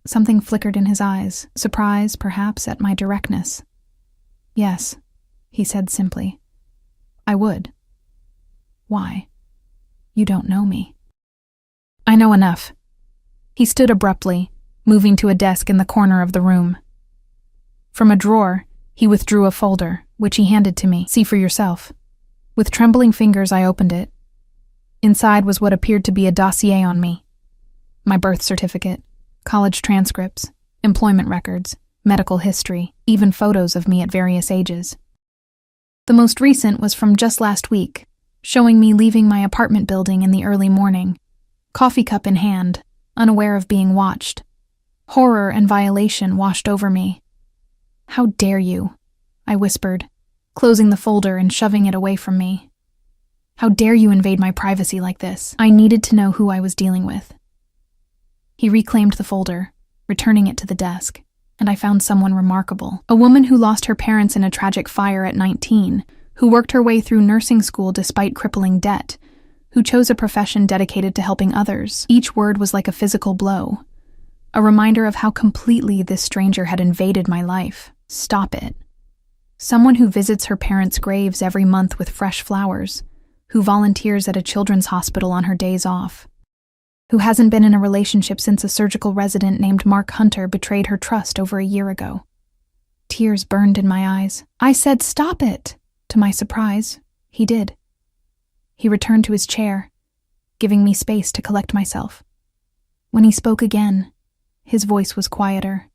Something flickered in his eyes, surprise, perhaps, at my directness. Yes, he said simply. I would. Why? You don't know me. I know enough. He stood abruptly, moving to a desk in the corner of the room. From a drawer, he withdrew a folder, which he handed to me. See for yourself. With trembling fingers, I opened it. Inside was what appeared to be a dossier on me. My birth certificate, college transcripts, employment records, medical history, even photos of me at various ages. The most recent was from just last week, showing me leaving my apartment building in the early morning, coffee cup in hand, unaware of being watched. Horror and violation washed over me. "How dare you?" I whispered, closing the folder and shoving it away from me. "How dare you invade my privacy like this?" I needed to know who I was dealing with. He reclaimed the folder, returning it to the desk, and I found someone remarkable. A woman who lost her parents in a tragic fire at 19, who worked her way through nursing school despite crippling debt, who chose a profession dedicated to helping others. Each word was like a physical blow, a reminder of how completely this stranger had invaded my life. Stop it. Someone who visits her parents' graves every month with fresh flowers, who volunteers at a children's hospital on her days off, who hasn't been in a relationship since a surgical resident named Mark Hunter betrayed her trust over a year ago. Tears burned in my eyes. I said, "Stop it!" To my surprise, he did. He returned to his chair, giving me space to collect myself. When he spoke again, his voice was quieter.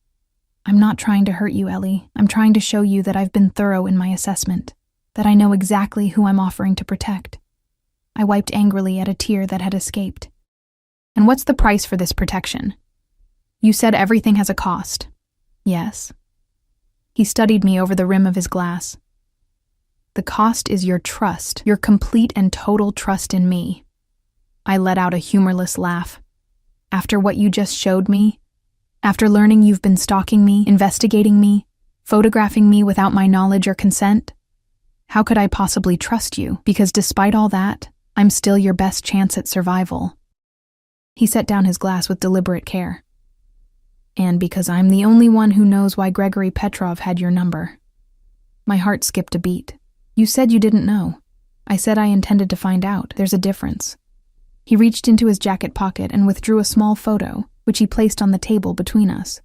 "I'm not trying to hurt you, Ellie. I'm trying to show you that I've been thorough in my assessment, that I know exactly who I'm offering to protect." I wiped angrily at a tear that had escaped. "And what's the price for this protection? You said everything has a cost." "Yes." He studied me over the rim of his glass. "The cost is your trust, your complete and total trust in me." I let out a humorless laugh. "After what you just showed me? After learning you've been stalking me, investigating me, photographing me without my knowledge or consent? How could I possibly trust you? Because despite all that, I'm still your best chance at survival." He set down his glass with deliberate care. "And because I'm the only one who knows why Gregory Petrov had your number." My heart skipped a beat. "You said you didn't know." I said I intended to find out. There's a difference. He reached into his jacket pocket and withdrew a small photo, which he placed on the table between us.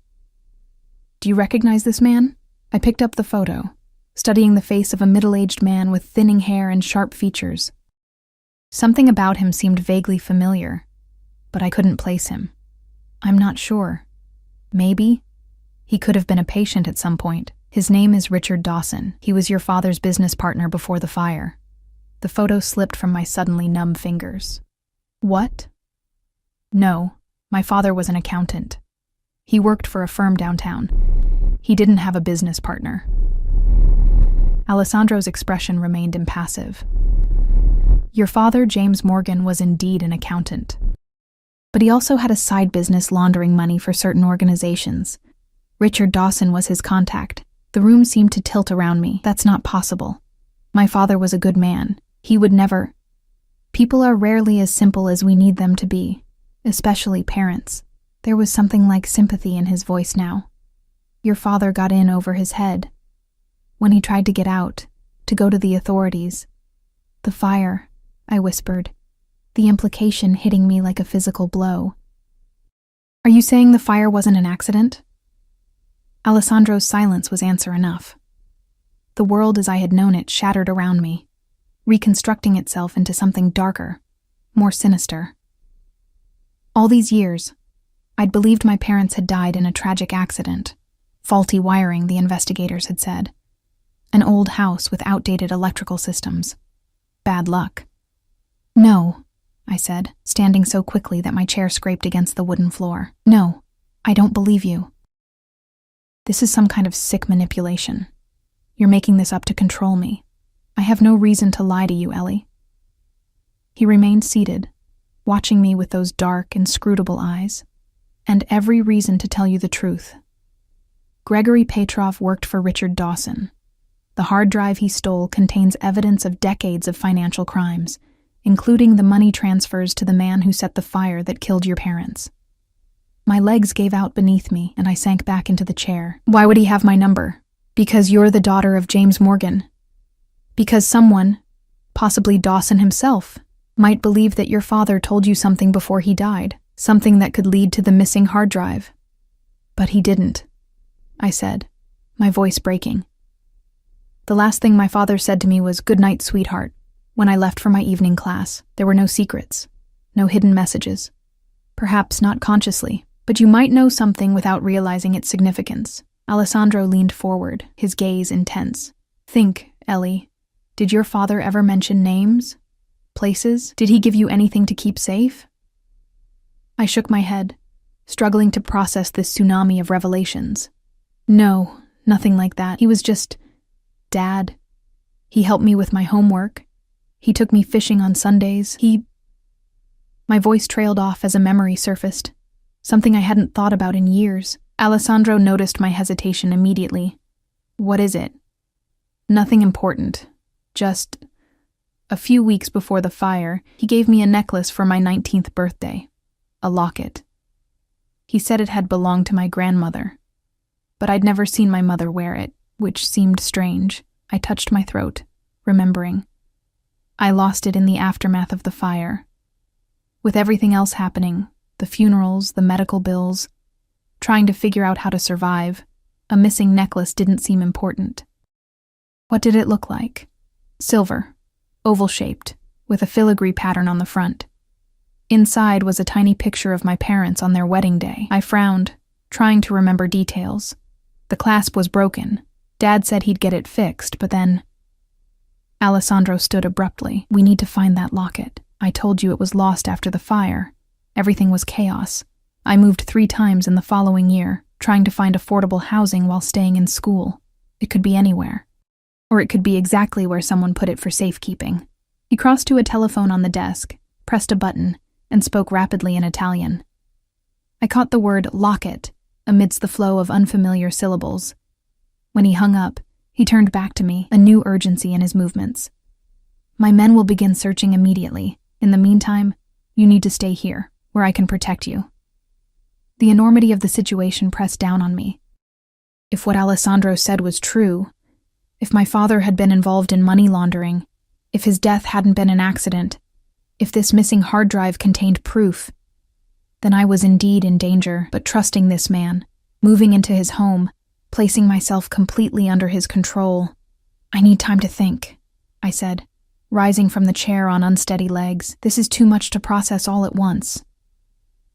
"Do you recognize this man?" I picked up the photo, studying the face of a middle-aged man with thinning hair and sharp features. Something about him seemed vaguely familiar, but I couldn't place him. "I'm not sure. Maybe. He could have been a patient at some point. His name is Richard Dawson. He was your father's business partner before the fire." The photo slipped from my suddenly numb fingers. "What?" "No, my father was an accountant. He worked for a firm downtown. He didn't have a business partner." Alessandro's expression remained impassive. "Your father, James Morgan, was indeed an accountant. But he also had a side business laundering money for certain organizations. Richard Dawson was his contact." The room seemed to tilt around me. "That's not possible. My father was a good man. He would never—" "People are rarely as simple as we need them to be, especially parents." There was something like sympathy in his voice now. "Your father got in over his head. When he tried to get out, to go to the authorities. The fire," I whispered, the implication hitting me like a physical blow. "Are you saying the fire wasn't an accident?" Alessandro's silence was answer enough. The world as I had known it shattered around me, reconstructing itself into something darker, more sinister. All these years, I'd believed my parents had died in a tragic accident. Faulty wiring, the investigators had said. An old house with outdated electrical systems. Bad luck. "No," I said, standing so quickly that my chair scraped against the wooden floor. "No, I don't believe you. This is some kind of sick manipulation. You're making this up to control me. I have no reason to lie to you, Ellie." He remained seated, watching me with those dark, inscrutable eyes. "And every reason to tell you the truth. Gregory Petrov worked for Richard Dawson. The hard drive he stole contains evidence of decades of financial crimes, including the money transfers to the man who set the fire that killed your parents." My legs gave out beneath me, and I sank back into the chair. "Why would he have my number? Because you're the daughter of James Morgan. Because someone, possibly Dawson himself, might believe that your father told you something before he died, something that could lead to the missing hard drive." "But he didn't," I said, my voice breaking. "The last thing my father said to me was, 'Good night, sweetheart.' When I left for my evening class, there were no secrets, no hidden messages. Perhaps not consciously, but you might know something without realizing its significance. Alessandro leaned forward, his gaze intense. Think, Ellie. Did your father ever mention names? Places? Did he give you anything to keep safe? I shook my head, struggling to process this tsunami of revelations. No, nothing like that. He was just Dad. He helped me with my homework. He took me fishing on Sundays. My voice trailed off as a memory surfaced, something I hadn't thought about in years. Alessandro noticed my hesitation immediately. What is it? Nothing important. Just a few weeks before the fire, he gave me a necklace for my 19th birthday. A locket. He said it had belonged to my grandmother, but I'd never seen my mother wear it, which seemed strange. I touched my throat, remembering. I lost it in the aftermath of the fire. With everything else happening, the funerals, the medical bills, trying to figure out how to survive, a missing necklace didn't seem important. What did it look like? Silver, oval-shaped, with a filigree pattern on the front. Inside was a tiny picture of my parents on their wedding day. I frowned, trying to remember details. The clasp was broken. Dad said he'd get it fixed, but then... Alessandro stood abruptly. We need to find that locket. I told you it was lost after the fire. Everything was chaos. I moved 3 times in the following year, trying to find affordable housing while staying in school. It could be anywhere. Or it could be exactly where someone put it for safekeeping. He crossed to a telephone on the desk, pressed a button, and spoke rapidly in Italian. I caught the word locket amidst the flow of unfamiliar syllables. When he hung up, he turned back to me, a new urgency in his movements. My men will begin searching immediately. In the meantime, you need to stay here, where I can protect you. The enormity of the situation pressed down on me. If what Alessandro said was true, if my father had been involved in money laundering, if his death hadn't been an accident, if this missing hard drive contained proof, then I was indeed in danger. But trusting this man, moving into his home, placing myself completely under his control. I need time to think, I said, rising from the chair on unsteady legs. This is too much to process all at once.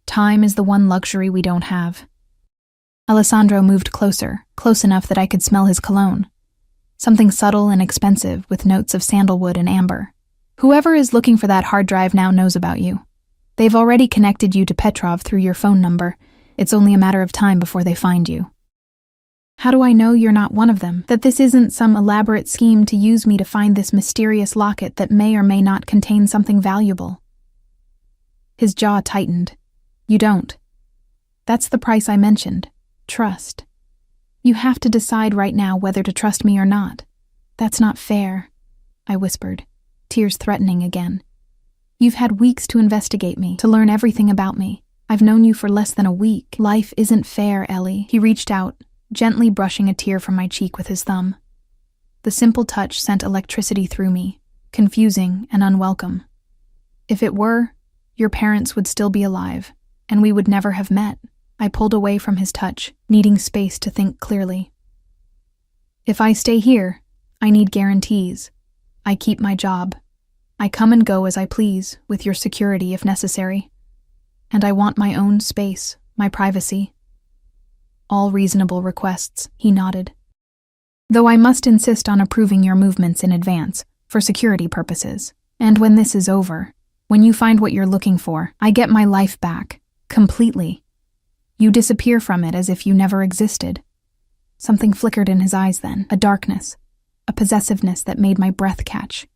Time is the one luxury we don't have. Alessandro moved closer, close enough that I could smell his cologne. Something subtle and expensive with notes of sandalwood and amber. Whoever is looking for that hard drive now knows about you. They've already connected you to Petrov through your phone number. It's only a matter of time before they find you. How do I know you're not one of them? That this isn't some elaborate scheme to use me to find this mysterious locket that may or may not contain something valuable? His jaw tightened. You don't. That's the price I mentioned. Trust. You have to decide right now whether to trust me or not. That's not fair, I whispered, tears threatening again. You've had weeks to investigate me, to learn everything about me. I've known you for less than a week. Life isn't fair, Ellie. He reached out, gently brushing a tear from my cheek with his thumb. The simple touch sent electricity through me, confusing and unwelcome. If it were, your parents would still be alive, and we would never have met. I pulled away from his touch, needing space to think clearly. If I stay here, I need guarantees. I keep my job. I come and go as I please, with your security if necessary. And I want my own space, my privacy. All reasonable requests, he nodded. Though I must insist on approving your movements in advance, for security purposes. And when this is over, when you find what you're looking for, I get my life back, completely. You disappear from it as if you never existed. Something flickered in his eyes then, a darkness, a possessiveness that made my breath catch.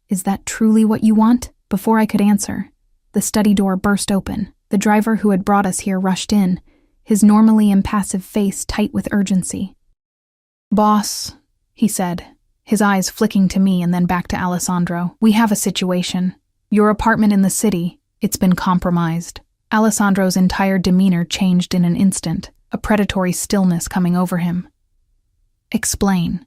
Is that truly what you want? Before I could answer, the study door burst open. The driver who had brought us here rushed in, his normally impassive face tight with urgency. Boss, he said, his eyes flicking to me and then back to Alessandro. We have a situation. Your apartment in the city, it's been compromised. Alessandro's entire demeanor changed in an instant, a predatory stillness coming over him. Explain.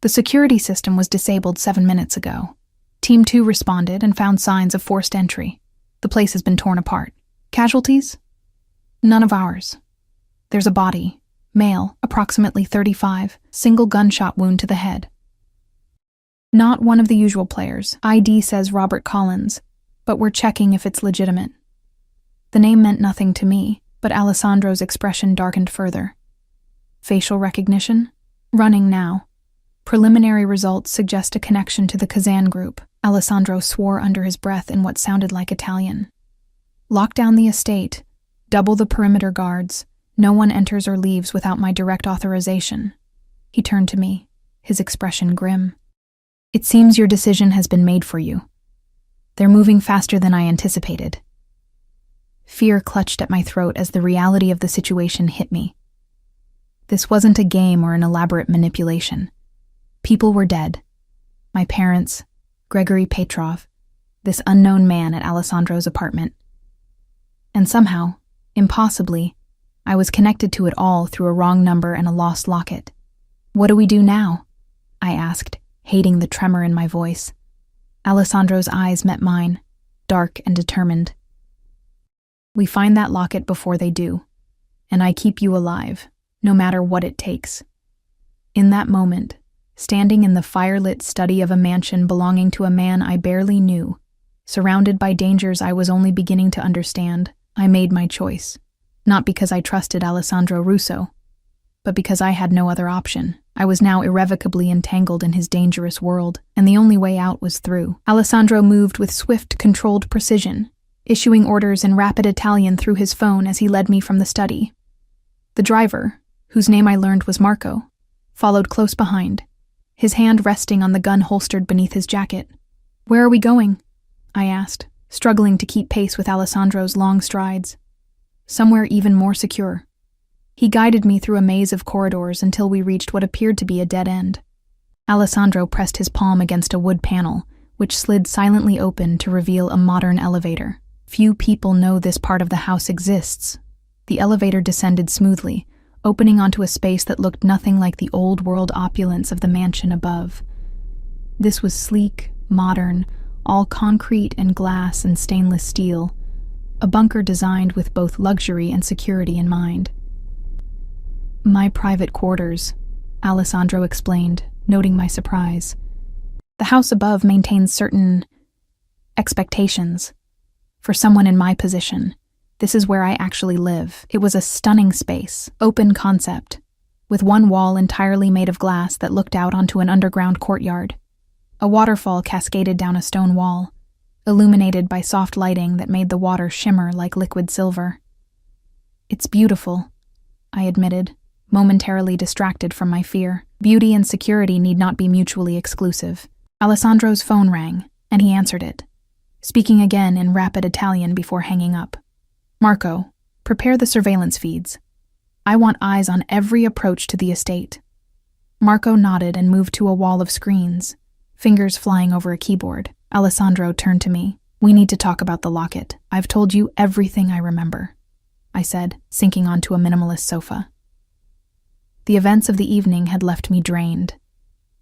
The security system was disabled 7 minutes ago. Team 2 responded and found signs of forced entry. The place has been torn apart. Casualties? None of ours. There's a body, male, approximately 35, single gunshot wound to the head. Not one of the usual players. ID says Robert Collins, but we're checking if it's legitimate. The name meant nothing to me, but Alessandro's expression darkened further. Facial recognition? Running now. Preliminary results suggest a connection to the Kazan group. Alessandro swore under his breath in what sounded like Italian. Lock down the estate. Double the perimeter guards. No one enters or leaves without my direct authorization. He turned to me, his expression grim. It seems your decision has been made for you. They're moving faster than I anticipated. Fear clutched at my throat as the reality of the situation hit me. This wasn't a game or an elaborate manipulation. People were dead. My parents, Gregory Petrov, this unknown man at Alessandro's apartment. And somehow, impossibly, I was connected to it all through a wrong number and a lost locket. What do we do now? I asked, hating the tremor in my voice. Alessandro's eyes met mine, dark and determined. We find that locket before they do, and I keep you alive, no matter what it takes. In that moment, standing in the firelit study of a mansion belonging to a man I barely knew, surrounded by dangers I was only beginning to understand, I made my choice. Not because I trusted Alessandro Russo, but because I had no other option. I was now irrevocably entangled in his dangerous world, and the only way out was through. Alessandro moved with swift, controlled precision, issuing orders in rapid Italian through his phone as he led me from the study. The driver, whose name I learned was Marco, followed close behind, his hand resting on the gun holstered beneath his jacket. "Where are we going?" I asked, struggling to keep pace with Alessandro's long strides. "Somewhere even more secure." He guided me through a maze of corridors until we reached what appeared to be a dead end. Alessandro pressed his palm against a wood panel, which slid silently open to reveal a modern elevator. Few people know this part of the house exists. The elevator descended smoothly, opening onto a space that looked nothing like the old-world opulence of the mansion above. This was sleek, modern, all concrete and glass and stainless steel, a bunker designed with both luxury and security in mind. "My private quarters," Alessandro explained, noting my surprise. "The house above maintains certain expectations. For someone in my position, this is where I actually live." It was a stunning space, open concept, with one wall entirely made of glass that looked out onto an underground courtyard. A waterfall cascaded down a stone wall, illuminated by soft lighting that made the water shimmer like liquid silver. "It's beautiful," I admitted, momentarily distracted from my fear. Beauty and security need not be mutually exclusive. Alessandro's phone rang, and he answered it, speaking again in rapid Italian before hanging up. "Marco, prepare the surveillance feeds. I want eyes on every approach to the estate." Marco nodded and moved to a wall of screens, fingers flying over a keyboard. Alessandro turned to me. "We need to talk about the locket. I've told you everything I remember," I said, sinking onto a minimalist sofa. The events of the evening had left me drained,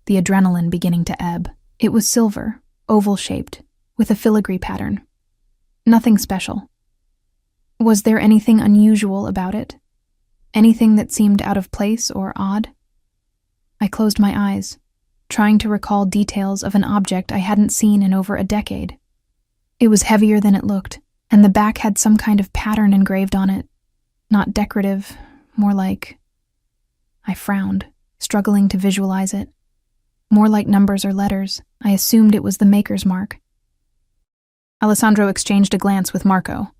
the adrenaline beginning to ebb. It was silver, oval-shaped, with a filigree pattern. Nothing special. Was there anything unusual about it? Anything that seemed out of place or odd? I closed my eyes, trying to recall details of an object I hadn't seen in over a decade. It was heavier than it looked, and the back had some kind of pattern engraved on it. Not decorative, more like... I frowned, struggling to visualize it. More like numbers or letters. I assumed it was the maker's mark. Alessandro exchanged a glance with Marco.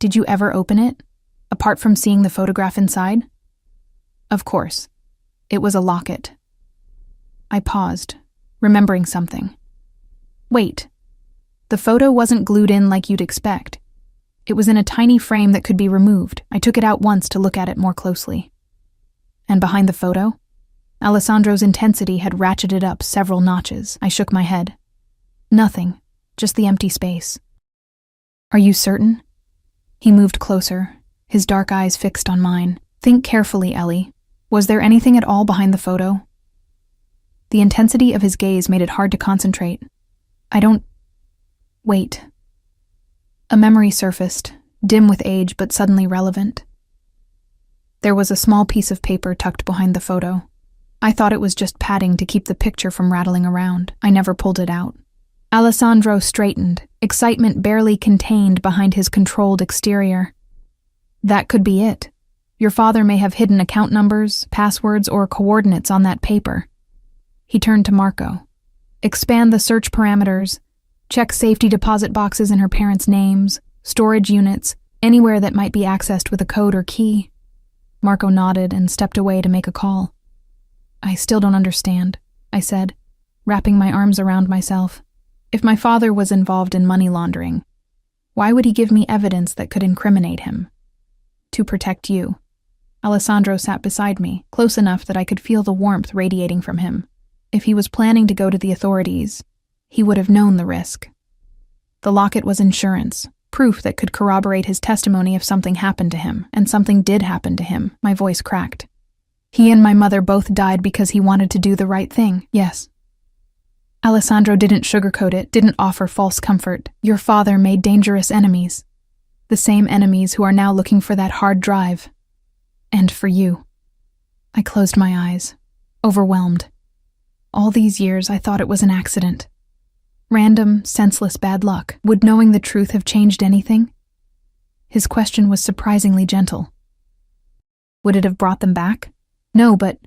"Did you ever open it, apart from seeing the photograph inside?" "Of course. It was a locket." I paused, remembering something. "Wait. The photo wasn't glued in like you'd expect. It was in a tiny frame that could be removed. I took it out once to look at it more closely." "And behind the photo?" Alessandro's intensity had ratcheted up several notches. I shook my head. "Nothing, just the empty space." "Are you certain?" He moved closer, his dark eyes fixed on mine. "Think carefully, Ellie. Was there anything at all behind the photo?" The intensity of his gaze made it hard to concentrate. Wait. A memory surfaced, dim with age but suddenly relevant. There was a small piece of paper tucked behind the photo. I thought it was just padding to keep the picture from rattling around. I never pulled it out. Alessandro straightened, excitement barely contained behind his controlled exterior. That could be it. Your father may have hidden account numbers, passwords, or coordinates on that paper. He turned to Marco. Expand the search parameters. Check safety deposit boxes in her parents' names, storage units, anywhere that might be accessed with a code or key. Marco nodded and stepped away to make a call. I still don't understand, I said, wrapping my arms around myself. If my father was involved in money laundering, why would he give me evidence that could incriminate him? To protect you. Alessandro sat beside me, close enough that I could feel the warmth radiating from him. If he was planning to go to the authorities, he would have known the risk. The locket was insurance, proof that could corroborate his testimony if something happened to him, and something did happen to him. My voice cracked. He and my mother both died because he wanted to do the right thing, yes. Alessandro didn't sugarcoat it, didn't offer false comfort. Your father made dangerous enemies. The same enemies who are now looking for that hard drive. And for you. I closed my eyes, overwhelmed. All these years I thought it was an accident. Random, senseless bad luck. Would knowing the truth have changed anything? His question was surprisingly gentle. Would it have brought them back? No, but...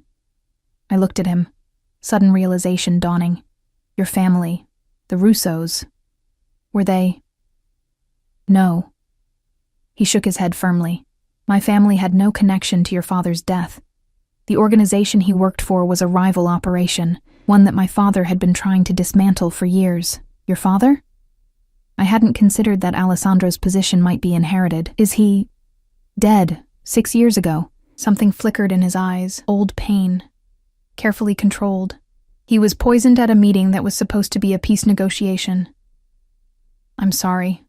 I looked at him, sudden realization dawning. Your family, the Russos, were they... No. He shook his head firmly. My family had no connection to your father's death. The organization he worked for was a rival operation, one that my father had been trying to dismantle for years. Your father? I hadn't considered that Alessandro's position might be inherited. Is he... dead, 6 years ago? Something flickered in his eyes, old pain. Carefully controlled. He was poisoned at a meeting that was supposed to be a peace negotiation. I'm sorry.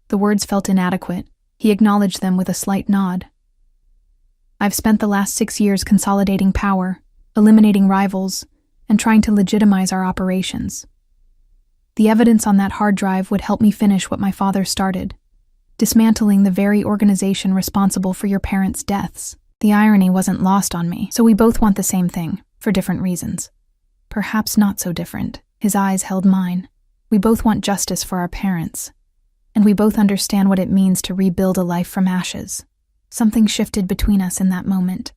The words felt inadequate. He acknowledged them with a slight nod. I've spent the last 6 years consolidating power, eliminating rivals, and trying to legitimize our operations. The evidence on that hard drive would help me finish what my father started, dismantling the very organization responsible for your parents' deaths. The irony wasn't lost on me, so we both want the same thing, for different reasons. Perhaps not so different. His eyes held mine. We both want justice for our parents, and we both understand what it means to rebuild a life from ashes. Something shifted between us in that moment.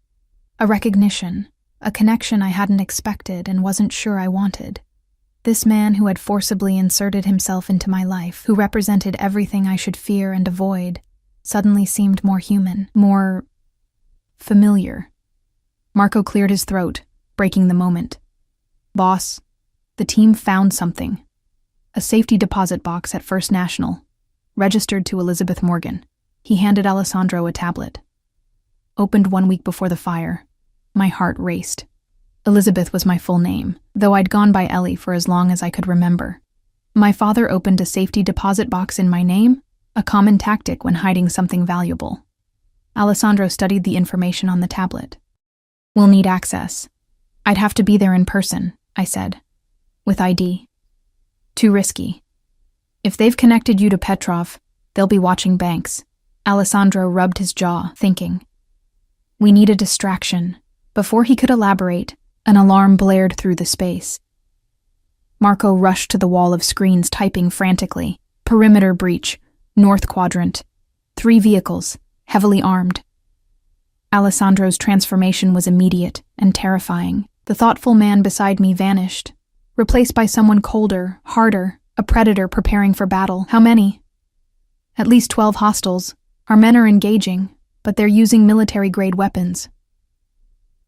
A recognition, a connection I hadn't expected and wasn't sure I wanted. This man who had forcibly inserted himself into my life, who represented everything I should fear and avoid, suddenly seemed more human, more... familiar. Marco cleared his throat, breaking the moment. Boss, the team found something. A safety deposit box at First National, registered to Elizabeth Morgan. He handed Alessandro a tablet. Opened 1 week before the fire. My heart raced. Elizabeth was my full name, though I'd gone by Ellie for as long as I could remember. My father opened a safety deposit box in my name, a common tactic when hiding something valuable. Alessandro studied the information on the tablet. We'll need access. I'd have to be there in person, I said. With ID. Too risky. If they've connected you to Petrov, they'll be watching banks. Alessandro rubbed his jaw, thinking. We need a distraction. Before he could elaborate, an alarm blared through the space. Marco rushed to the wall of screens, typing frantically. Perimeter breach. North quadrant. 3 vehicles, heavily armed. Alessandro's transformation was immediate and terrifying. The thoughtful man beside me vanished, replaced by someone colder, harder, a predator preparing for battle. How many? At least 12 hostiles. Our men are engaging, but they're using military-grade weapons.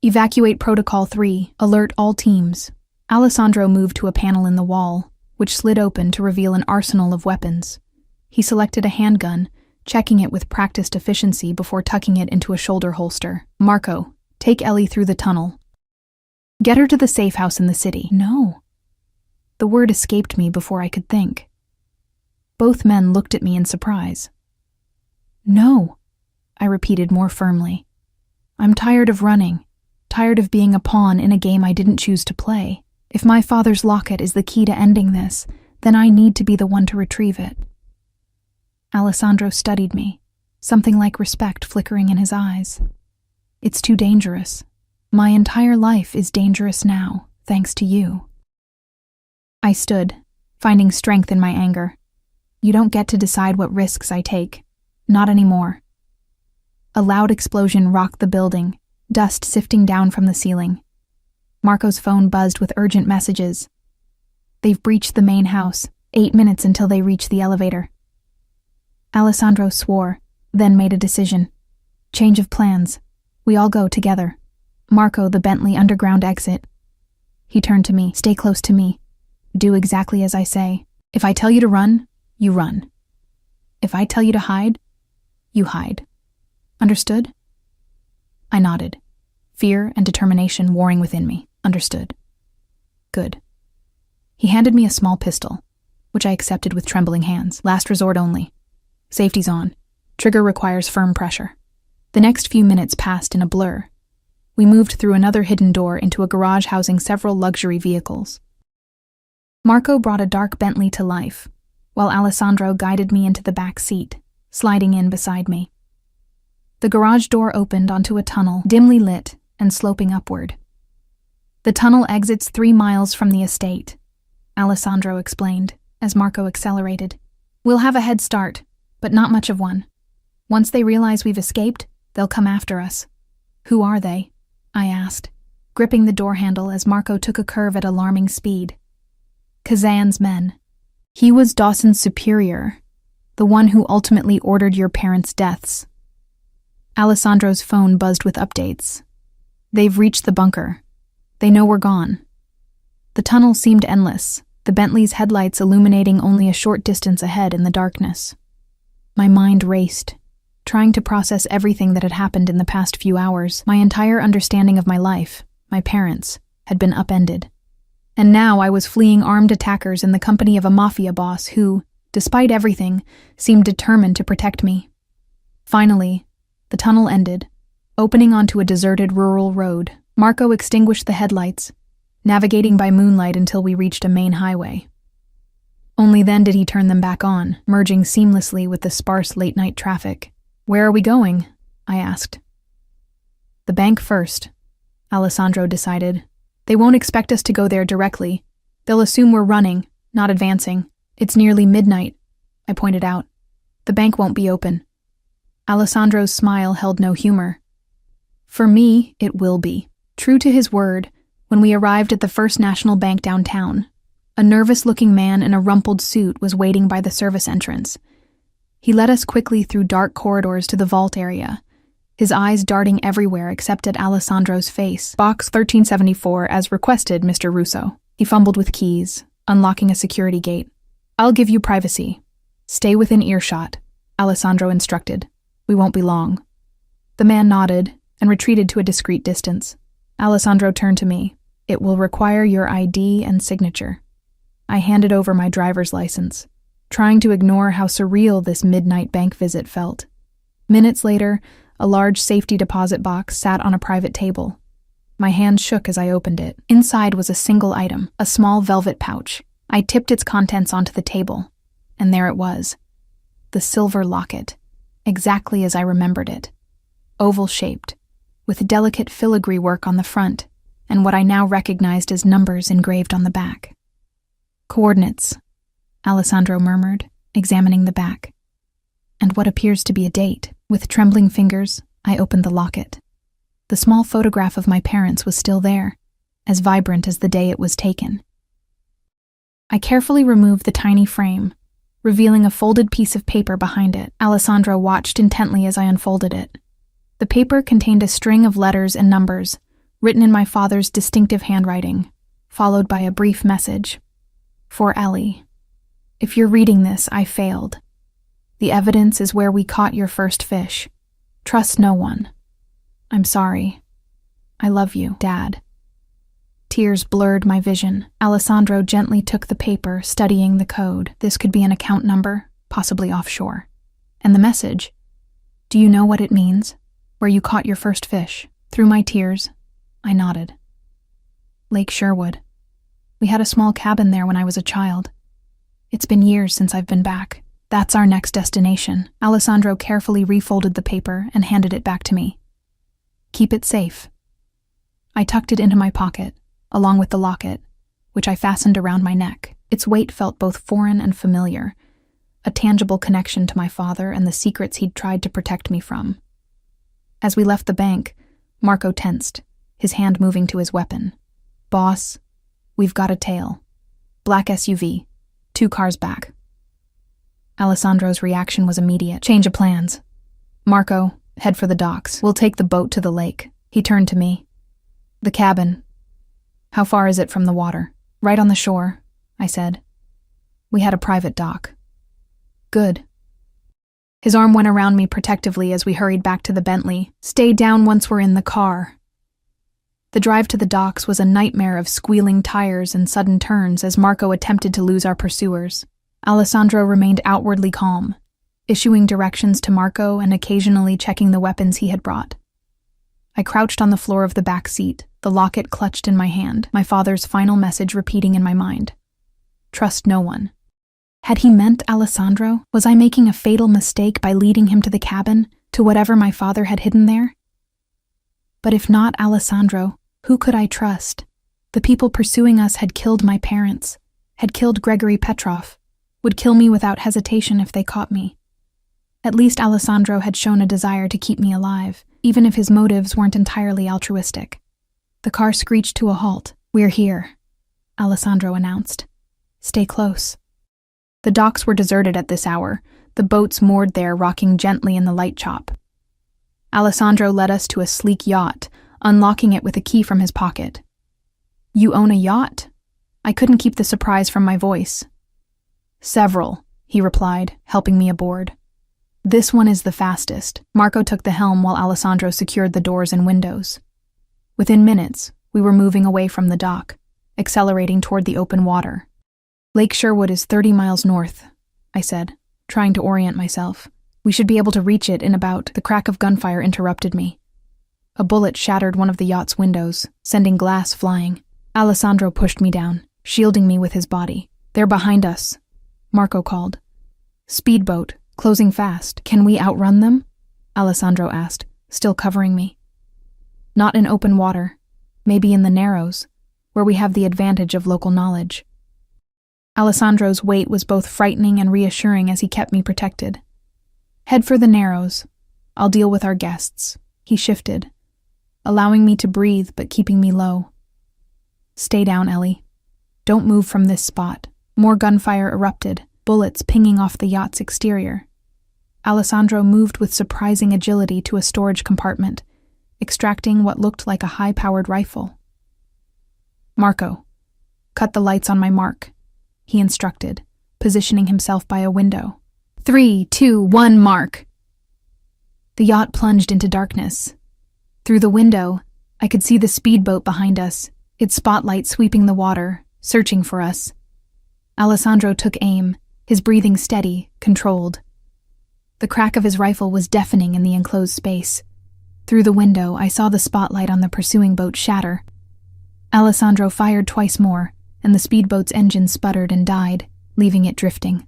Evacuate Protocol 3. Alert all teams. Alessandro moved to a panel in the wall, which slid open to reveal an arsenal of weapons. He selected a handgun, checking it with practiced efficiency before tucking it into a shoulder holster. Marco, take Ellie through the tunnel. Get her to the safe house in the city. No. The word escaped me before I could think. Both men looked at me in surprise. No, I repeated more firmly. I'm tired of running, tired of being a pawn in a game I didn't choose to play. If my father's locket is the key to ending this, then I need to be the one to retrieve it. Alessandro studied me, something like respect flickering in his eyes. It's too dangerous. My entire life is dangerous now, thanks to you. I stood, finding strength in my anger. You don't get to decide what risks I take. Not anymore. A loud explosion rocked the building, dust sifting down from the ceiling. Marco's phone buzzed with urgent messages. They've breached the main house. 8 minutes until they reach the elevator. Alessandro swore, then made a decision. Change of plans. We all go together. Marco, the Bentley underground exit. He turned to me. Stay close to me. Do exactly as I say. If I tell you to run, you run. If I tell you to hide, you hide. Understood? I nodded. Fear and determination warring within me. Understood. Good. He handed me a small pistol, which I accepted with trembling hands. Last resort only. Safety's on. Trigger requires firm pressure. The next few minutes passed in a blur. We moved through another hidden door into a garage housing several luxury vehicles. Marco brought a dark Bentley to life, while Alessandro guided me into the back seat, sliding in beside me. The garage door opened onto a tunnel, dimly lit and sloping upward. The tunnel exits 3 miles from the estate, Alessandro explained, as Marco accelerated. We'll have a head start, but not much of one. Once they realize we've escaped, they'll come after us. Who are they? I asked, gripping the door handle as Marco took a curve at alarming speed. Kazan's men. He was Dawson's superior, the one who ultimately ordered your parents' deaths. Alessandro's phone buzzed with updates. They've reached the bunker. They know we're gone. The tunnel seemed endless, the Bentley's headlights illuminating only a short distance ahead in the darkness. My mind raced, trying to process everything that had happened in the past few hours. My entire understanding of my life, my parents, had been upended. And now I was fleeing armed attackers in the company of a Mafia boss who, despite everything, seemed determined to protect me. Finally, the tunnel ended, opening onto a deserted rural road. Marco extinguished the headlights, navigating by moonlight until we reached a main highway. Only then did he turn them back on, merging seamlessly with the sparse late-night traffic. Where are we going? I asked. The bank first, Alessandro decided. They won't expect us to go there directly. They'll assume we're running, not advancing. It's nearly midnight, I pointed out. The bank won't be open. Alessandro's smile held no humor. For me, it will be. True to his word, when we arrived at the First National Bank downtown, a nervous-looking man in a rumpled suit was waiting by the service entrance. He led us quickly through dark corridors to the vault area, his eyes darting everywhere except at Alessandro's face. Box 1374, as requested, Mr. Russo. He fumbled with keys, unlocking a security gate. I'll give you privacy. Stay within earshot, Alessandro instructed. We won't be long. The man nodded and retreated to a discreet distance. Alessandro turned to me. It will require your ID and signature. I handed over my driver's license, trying to ignore how surreal this midnight bank visit felt. Minutes later, a large safety deposit box sat on a private table. My hand shook as I opened it. Inside was a single item, a small velvet pouch. I tipped its contents onto the table, and there it was. The silver locket, exactly as I remembered it. Oval-shaped, with delicate filigree work on the front, and what I now recognized as numbers engraved on the back. Coordinates, Alessandro murmured, examining the back. And what appears to be a date. With trembling fingers, I opened the locket. The small photograph of my parents was still there, as vibrant as the day it was taken. I carefully removed the tiny frame, revealing a folded piece of paper behind it. Alessandro watched intently as I unfolded it. The paper contained a string of letters and numbers, written in my father's distinctive handwriting, followed by a brief message. For Ellie. If you're reading this, I failed. The evidence is where we caught your first fish. Trust no one. I'm sorry. I love you, Dad. Tears blurred my vision. Alessandro gently took the paper, studying the code. This could be an account number, possibly offshore. And the message. Do you know what it means? Where you caught your first fish. Through my tears, I nodded. Lake Sherwood. We had a small cabin there when I was a child. It's been years since I've been back. That's our next destination. Alessandro carefully refolded the paper and handed it back to me. Keep it safe. I tucked it into my pocket, along with the locket, which I fastened around my neck. Its weight felt both foreign and familiar, a tangible connection to my father and the secrets he'd tried to protect me from. As we left the bank, Marco tensed, his hand moving to his weapon. "Boss, we've got a tail. Black SUV, 2 cars back." Alessandro's reaction was immediate. "Change of plans. Marco, head for the docks. We'll take the boat to the lake." He turned to me. "The cabin. How far is it from the water?" "Right on the shore," I said. "We had a private dock." "Good." His arm went around me protectively as we hurried back to the Bentley. "Stay down once we're in the car." The drive to the docks was a nightmare of squealing tires and sudden turns as Marco attempted to lose our pursuers. Alessandro remained outwardly calm, issuing directions to Marco and occasionally checking the weapons he had brought. I crouched on the floor of the back seat, the locket clutched in my hand, my father's final message repeating in my mind. Trust no one. Had he meant Alessandro? Was I making a fatal mistake by leading him to the cabin, to whatever my father had hidden there? But if not Alessandro, who could I trust? The people pursuing us had killed my parents, had killed Gregory Petrov, would kill me without hesitation if they caught me. At least Alessandro had shown a desire to keep me alive, even if his motives weren't entirely altruistic. The car screeched to a halt. "We're here," Alessandro announced. "Stay close." The docks were deserted at this hour, the boats moored there rocking gently in the light chop. Alessandro led us to a sleek yacht, unlocking it with a key from his pocket. "You own a yacht?" I couldn't keep the surprise from my voice. "Several," he replied, helping me aboard. "This one is the fastest." Marco took the helm while Alessandro secured the doors and windows. Within minutes, we were moving away from the dock, accelerating toward the open water. "Lake Sherwood is 30 miles north," I said, trying to orient myself. "We should be able to reach it in about—" The crack of gunfire interrupted me. A bullet shattered one of the yacht's windows, sending glass flying. Alessandro pushed me down, shielding me with his body. "They're behind us," Marco called. "Speedboat, closing fast. Can we outrun them?" Alessandro asked, still covering me. "Not in open water. Maybe in the Narrows, where we have the advantage of local knowledge." Alessandro's weight was both frightening and reassuring as he kept me protected. "Head for the Narrows. I'll deal with our guests." He shifted, allowing me to breathe but keeping me low. "Stay down, Ellie. Don't move from this spot." More gunfire erupted, bullets pinging off the yacht's exterior. Alessandro moved with surprising agility to a storage compartment, extracting what looked like a high-powered rifle. "Marco, cut the lights on my mark," he instructed, positioning himself by a window. 3, 2, 1, mark. The yacht plunged into darkness. Through the window, I could see the speedboat behind us, its spotlight sweeping the water, searching for us. Alessandro took aim, his breathing steady, controlled. The crack of his rifle was deafening in the enclosed space. Through the window, I saw the spotlight on the pursuing boat shatter. Alessandro fired twice more, and the speedboat's engine sputtered and died, leaving it drifting.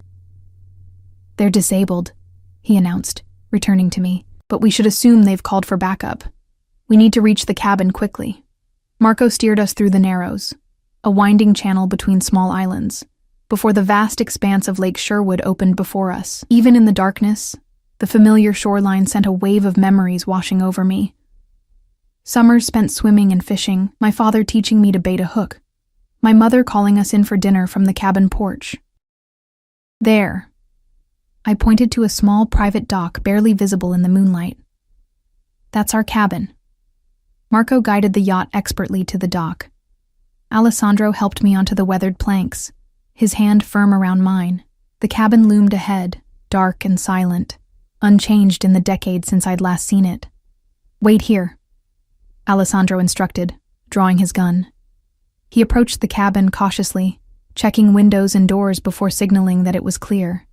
"They're disabled," he announced, returning to me, "but we should assume they've called for backup. We need to reach the cabin quickly." Marco steered us through the Narrows, a winding channel between small islands, before the vast expanse of Lake Sherwood opened before us. Even in the darkness, the familiar shoreline sent a wave of memories washing over me. Summers spent swimming and fishing, my father teaching me to bait a hook, my mother calling us in for dinner from the cabin porch. "There." I pointed to a small private dock barely visible in the moonlight. "That's our cabin." Marco guided the yacht expertly to the dock. Alessandro helped me onto the weathered planks, his hand firm around mine. The cabin loomed ahead, dark and silent, unchanged in the decade since I'd last seen it. "Wait here," Alessandro instructed, drawing his gun. He approached the cabin cautiously, checking windows and doors before signaling that it was clear.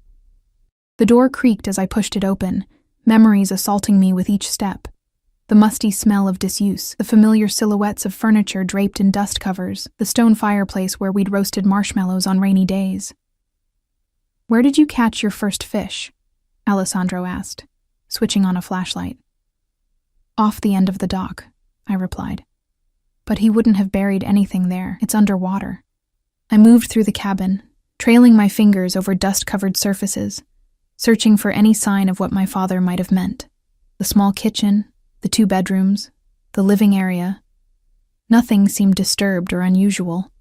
The door creaked as I pushed it open, memories assaulting me with each step. The musty smell of disuse, the familiar silhouettes of furniture draped in dust covers, the stone fireplace where we'd roasted marshmallows on rainy days. "Where did you catch your first fish?" Alessandro asked, switching on a flashlight. "Off the end of the dock," I replied. But he wouldn't have buried anything there. It's underwater. I moved through the cabin, trailing my fingers over dust-covered surfaces, searching for any sign of what my father might have meant. The small kitchen, the 2 bedrooms, the living area. Nothing seemed disturbed or unusual.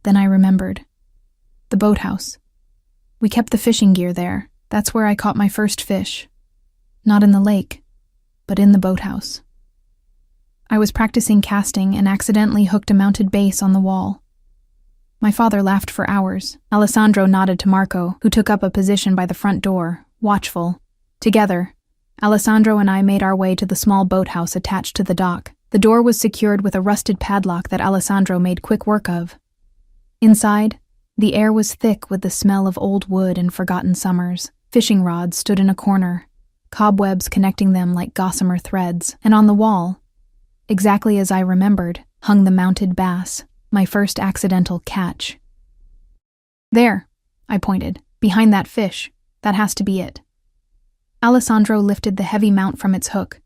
Then I remembered. The boathouse. We kept the fishing gear there. That's where I caught my first fish. Not in the lake, but in the boathouse. I was practicing casting and accidentally hooked a mounted base on the wall. My father laughed for hours. Alessandro nodded to Marco, who took up a position by the front door, watchful. Together, Alessandro and I made our way to the small boathouse attached to the dock. The door was secured with a rusted padlock that Alessandro made quick work of. Inside, the air was thick with the smell of old wood and forgotten summers. Fishing rods stood in a corner, cobwebs connecting them like gossamer threads, and on the wall, exactly as I remembered, hung the mounted bass, my first accidental catch. "There," I pointed, "behind that fish. That has to be it." Alessandro lifted the heavy mount from its hook,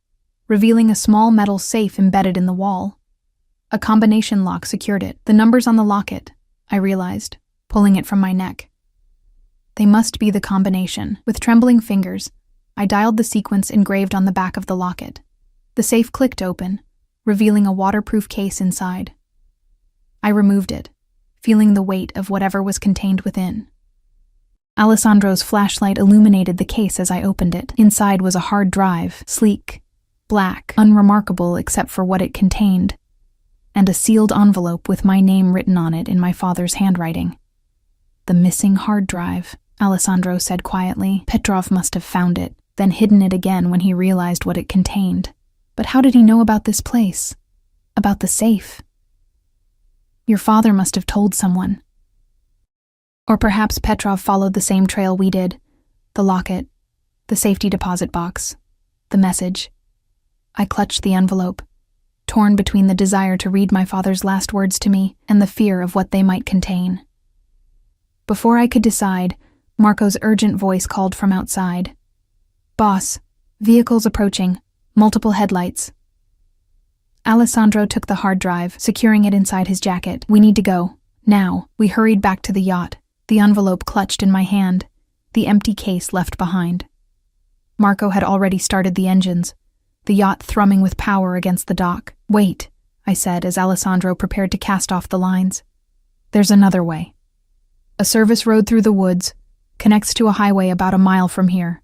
revealing a small metal safe embedded in the wall. A combination lock secured it. The numbers on the locket, I realized, pulling it from my neck. They must be the combination. With trembling fingers, I dialed the sequence engraved on the back of the locket. The safe clicked open, revealing a waterproof case inside. I removed it, feeling the weight of whatever was contained within. Alessandro's flashlight illuminated the case as I opened it. Inside was a hard drive, sleek, black, unremarkable except for what it contained, and a sealed envelope with my name written on it in my father's handwriting. "The missing hard drive," Alessandro said quietly. "Petrov must have found it, then hidden it again when he realized what it contained. But how did he know about this place? About the safe? Your father must have told someone. Or perhaps Petrov followed the same trail we did. The locket, the safety deposit box, the message." I clutched the envelope, torn between the desire to read my father's last words to me and the fear of what they might contain. Before I could decide, Marco's urgent voice called from outside. "Boss, vehicles approaching, multiple headlights." Alessandro took the hard drive, securing it inside his jacket. "We need to go. Now." We hurried back to the yacht, the envelope clutched in my hand, the empty case left behind. Marco had already started the engines, the yacht thrumming with power against the dock. "Wait," I said as Alessandro prepared to cast off the lines. "There's another way. A service road through the woods connects to a highway about a mile from here.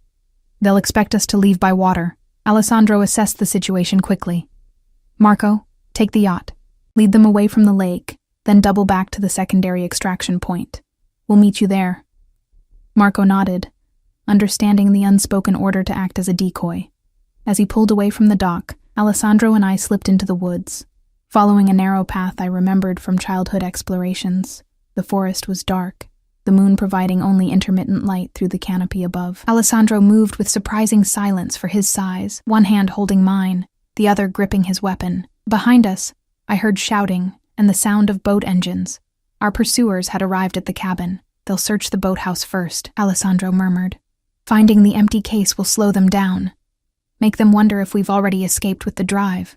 They'll expect us to leave by water." Alessandro assessed the situation quickly. "Marco, take the yacht. Lead them away from the lake, then double back to the secondary extraction point. We'll meet you there." Marco nodded, understanding the unspoken order to act as a decoy. As he pulled away from the dock, Alessandro and I slipped into the woods, following a narrow path I remembered from childhood explorations. The forest was dark, the moon providing only intermittent light through the canopy above. Alessandro moved with surprising silence for his size, one hand holding mine, the other gripping his weapon. Behind us, I heard shouting and the sound of boat engines. Our pursuers had arrived at the cabin. "They'll search the boathouse first," Alessandro murmured. "Finding the empty case will slow them down, make them wonder if we've already escaped with the drive."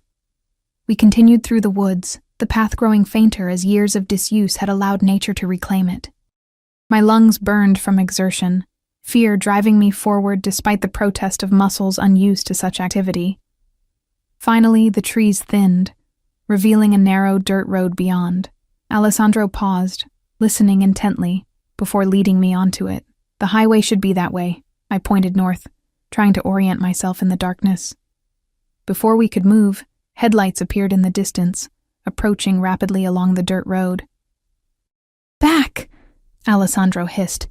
We continued through the woods, the path growing fainter as years of disuse had allowed nature to reclaim it. My lungs burned from exertion, fear driving me forward despite the protest of muscles unused to such activity. Finally, the trees thinned, revealing a narrow dirt road beyond. Alessandro paused, listening intently, before leading me onto it. "The highway should be that way," I pointed north, trying to orient myself in the darkness. Before we could move, headlights appeared in the distance, approaching rapidly along the dirt road. "Back!" Alessandro hissed,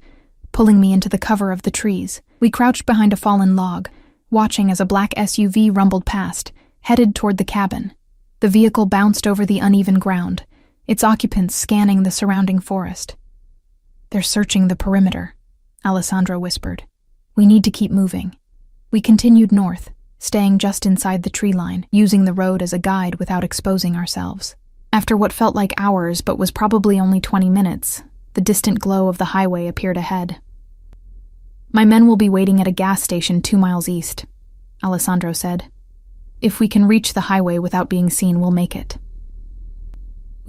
pulling me into the cover of the trees. We crouched behind a fallen log, watching as a black SUV rumbled past, headed toward the cabin. The vehicle bounced over the uneven ground, its occupants scanning the surrounding forest. "They're searching the perimeter," Alessandro whispered. "We need to keep moving." We continued north, staying just inside the tree line, using the road as a guide without exposing ourselves. After what felt like hours but was probably only 20 minutes, the distant glow of the highway appeared ahead. "My men will be waiting at a gas station 2 miles east," Alessandro said. "If we can reach the highway without being seen, we'll make it."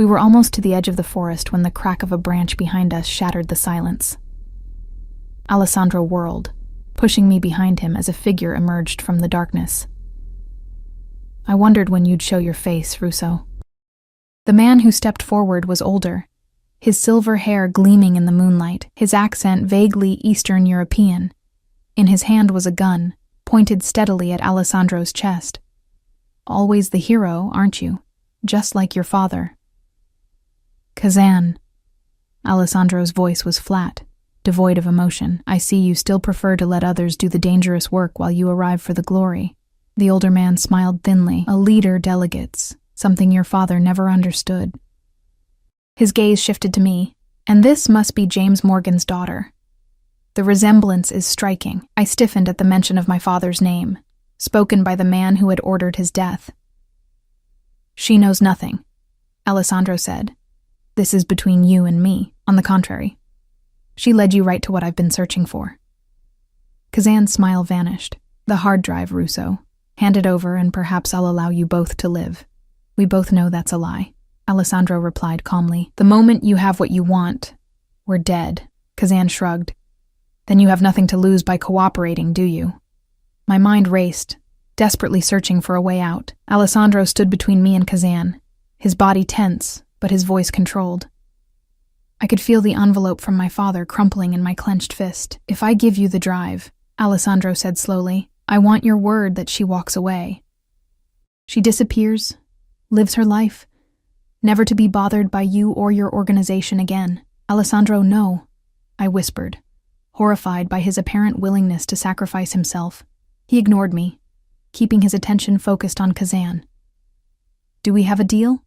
We were almost to the edge of the forest when the crack of a branch behind us shattered the silence. Alessandro whirled, pushing me behind him as a figure emerged from the darkness. I wondered when you'd show your face, Russo. The man who stepped forward was older, his silver hair gleaming in the moonlight, his accent vaguely Eastern European. In his hand was a gun, pointed steadily at Alessandro's chest. Always the hero, aren't you? Just like your father. Kazan. Alessandro's voice was flat, devoid of emotion. I see you still prefer to let others do the dangerous work while you arrive for the glory. The older man smiled thinly. A leader delegates, something your father never understood. His gaze shifted to me, and this must be James Morgan's daughter. The resemblance is striking. I stiffened at the mention of my father's name, spoken by the man who had ordered his death. She knows nothing, Alessandro said. This is between you and me. On the contrary, she led you right to what I've been searching for. Kazan's smile vanished. The hard drive, Russo. Hand it over and perhaps I'll allow you both to live. We both know that's a lie, Alessandro replied calmly. The moment you have what you want, we're dead. Kazan shrugged. Then you have nothing to lose by cooperating, do you? My mind raced, desperately searching for a way out. Alessandro stood between me and Kazan, his body tense, but his voice controlled. I could feel the envelope from my father crumpling in my clenched fist. If I give you the drive, Alessandro said slowly, I want your word that she walks away. She disappears, lives her life, never to be bothered by you or your organization again. Alessandro, no, I whispered, horrified by his apparent willingness to sacrifice himself. He ignored me, keeping his attention focused on Kazan. Do we have a deal?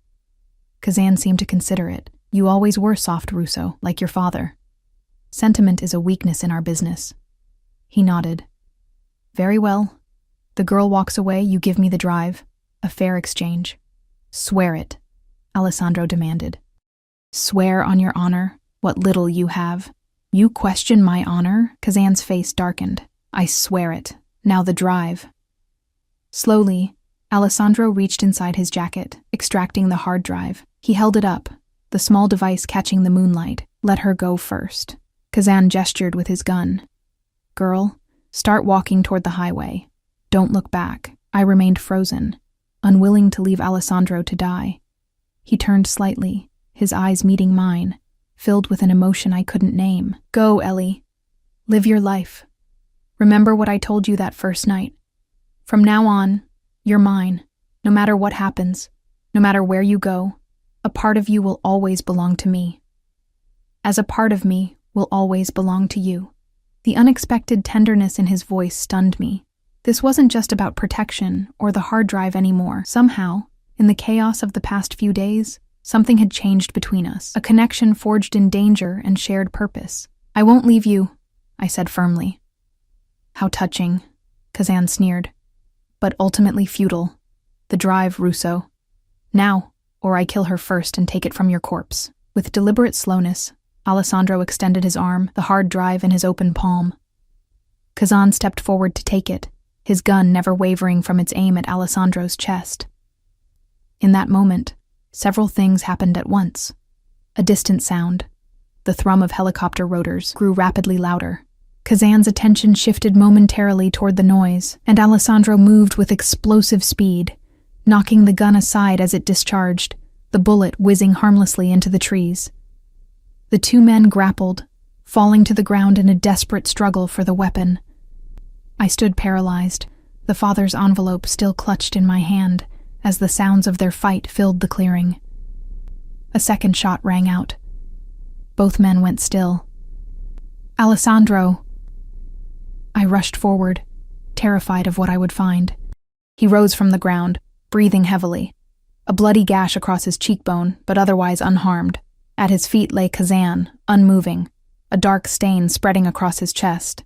Kazan seemed to consider it. You always were soft, Russo, like your father. Sentiment is a weakness in our business. He nodded. Very well. The girl walks away, you give me the drive. A fair exchange. Swear it, Alessandro demanded. Swear on your honor, what little you have. You question my honor? Kazan's face darkened. I swear it. Now the drive. Slowly, Alessandro reached inside his jacket, extracting the hard drive. He held it up, the small device catching the moonlight. Let her go first. Kazan gestured with his gun. Girl, start walking toward the highway. Don't look back. I remained frozen, unwilling to leave Alessandro to die. He turned slightly, his eyes meeting mine, filled with an emotion I couldn't name. Go, Ellie. Live your life. Remember what I told you that first night. From now on, you're mine. No matter what happens, no matter where you go, a part of you will always belong to me. As a part of me will always belong to you. The unexpected tenderness in his voice stunned me. This wasn't just about protection or the hard drive anymore. Somehow, in the chaos of the past few days, something had changed between us, a connection forged in danger and shared purpose. I won't leave you, I said firmly. How touching, Kazan sneered. But ultimately futile. The drive, Russo. Now, or I kill her first and take it from your corpse. With deliberate slowness, Alessandro extended his arm, the hard drive in his open palm. Kazan stepped forward to take it, his gun never wavering from its aim at Alessandro's chest. In that moment, several things happened at once. A distant sound, the thrum of helicopter rotors, grew rapidly louder. Kazan's attention shifted momentarily toward the noise, and Alessandro moved with explosive speed, knocking the gun aside as it discharged, the bullet whizzing harmlessly into the trees. The two men grappled, falling to the ground in a desperate struggle for the weapon. I stood paralyzed, the father's envelope still clutched in my hand, as the sounds of their fight filled the clearing. A second shot rang out. Both men went still. Alessandro! I rushed forward, terrified of what I would find. He rose from the ground, breathing heavily, a bloody gash across his cheekbone, but otherwise unharmed. At his feet lay Kazan, unmoving, a dark stain spreading across his chest.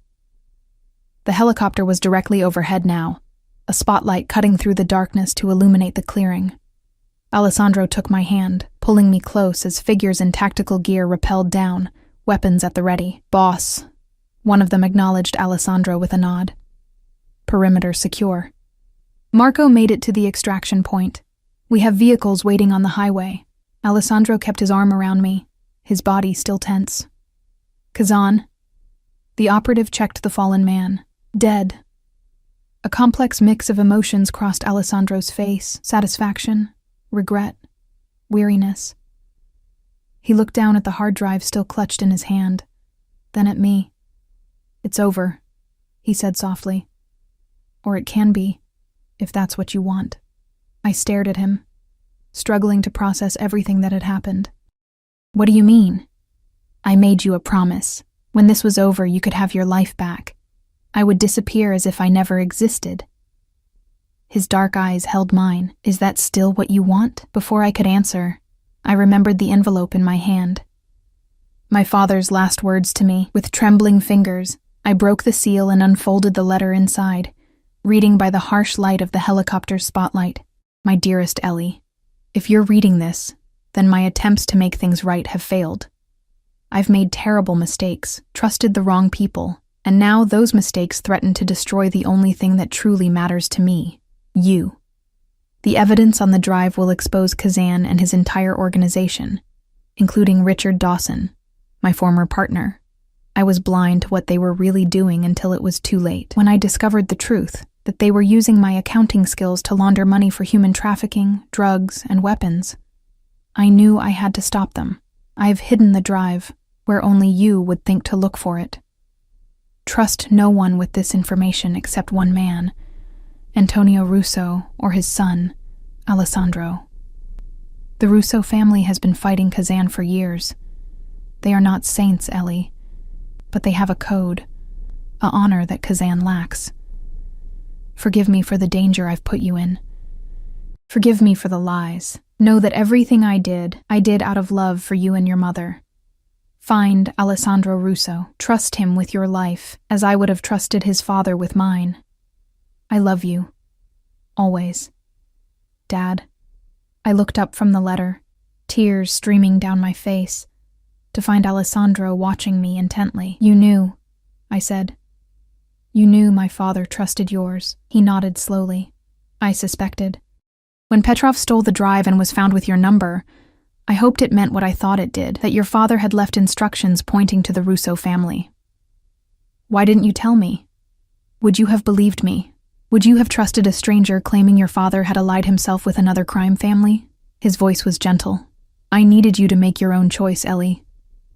The helicopter was directly overhead now, a spotlight cutting through the darkness to illuminate the clearing. Alessandro took my hand, pulling me close as figures in tactical gear rappelled down, weapons at the ready. Boss. One of them acknowledged Alessandro with a nod. Perimeter secure. Marco made it to the extraction point. We have vehicles waiting on the highway. Alessandro kept his arm around me, his body still tense. Kazan. The operative checked the fallen man. Dead. A complex mix of emotions crossed Alessandro's face: satisfaction, regret, weariness. He looked down at the hard drive still clutched in his hand, then at me. "It's over," he said softly. "Or it can be, if that's what you want." I stared at him, struggling to process everything that had happened. "What do you mean?" "I made you a promise. When this was over, you could have your life back. I would disappear as if I never existed." His dark eyes held mine. "Is that still what you want?" Before I could answer, I remembered the envelope in my hand. My father's last words to me. With trembling fingers, I broke the seal and unfolded the letter inside, reading by the harsh light of the helicopter's spotlight. "My dearest Ellie, if you're reading this, then my attempts to make things right have failed. I've made terrible mistakes, trusted the wrong people, and now those mistakes threaten to destroy the only thing that truly matters to me, you. The evidence on the drive will expose Kazan and his entire organization, including Richard Dawson, my former partner. I was blind to what they were really doing until it was too late. When I discovered the truth, that they were using my accounting skills to launder money for human trafficking, drugs, and weapons, I knew I had to stop them. I've hidden the drive, where only you would think to look for it. Trust no one with this information except one man, Antonio Russo, or his son, Alessandro. The Russo family has been fighting Kazan for years. They are not saints, Ellie, but they have a code, a honor that Kazan lacks. Forgive me for the danger I've put you in. Forgive me for the lies. Know that everything I did out of love for you and your mother. Find Alessandro Russo. Trust him with your life, as I would have trusted his father with mine. I love you. Always. Dad." I looked up from the letter, tears streaming down my face, to find Alessandro watching me intently. "You knew," I said. "You knew my father trusted yours." He nodded slowly. "I suspected. When Petrov stole the drive and was found with your number, I hoped it meant what I thought it did, that your father had left instructions pointing to the Russo family. Why didn't you tell me? Would you have believed me? Would you have trusted a stranger claiming your father had allied himself with another crime family?" His voice was gentle. "I needed you to make your own choice, Ellie,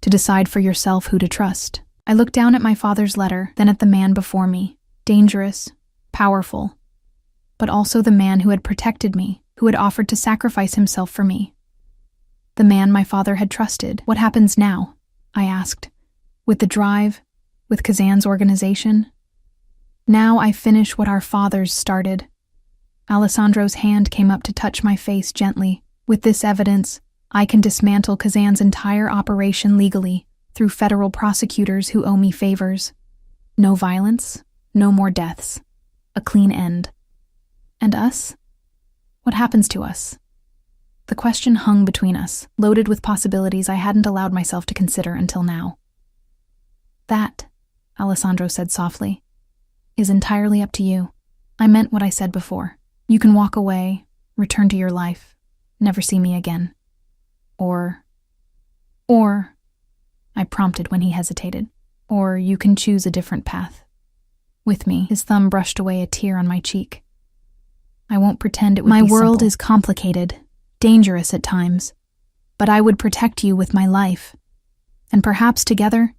to decide for yourself who to trust." I looked down at my father's letter, then at the man before me, dangerous, powerful, but also the man who had protected me, who had offered to sacrifice himself for me. The man my father had trusted. "What happens now?" I asked. "With the drive? With Kazan's organization?" "Now I finish what our fathers started." Alessandro's hand came up to touch my face gently. "With this evidence, I can dismantle Kazan's entire operation legally, through federal prosecutors who owe me favors. No violence, no more deaths. A clean end. And us? What happens to us?" The question hung between us, loaded with possibilities I hadn't allowed myself to consider until now. "That," Alessandro said softly, "is entirely up to you. I meant what I said before. You can walk away, return to your life, never see me again. Or, I prompted when he hesitated, "or you can choose a different path. With me." His thumb brushed away a tear on my cheek. "I won't pretend it would be simple. My world is complicated, dangerous at times, but I would protect you with my life. And perhaps together,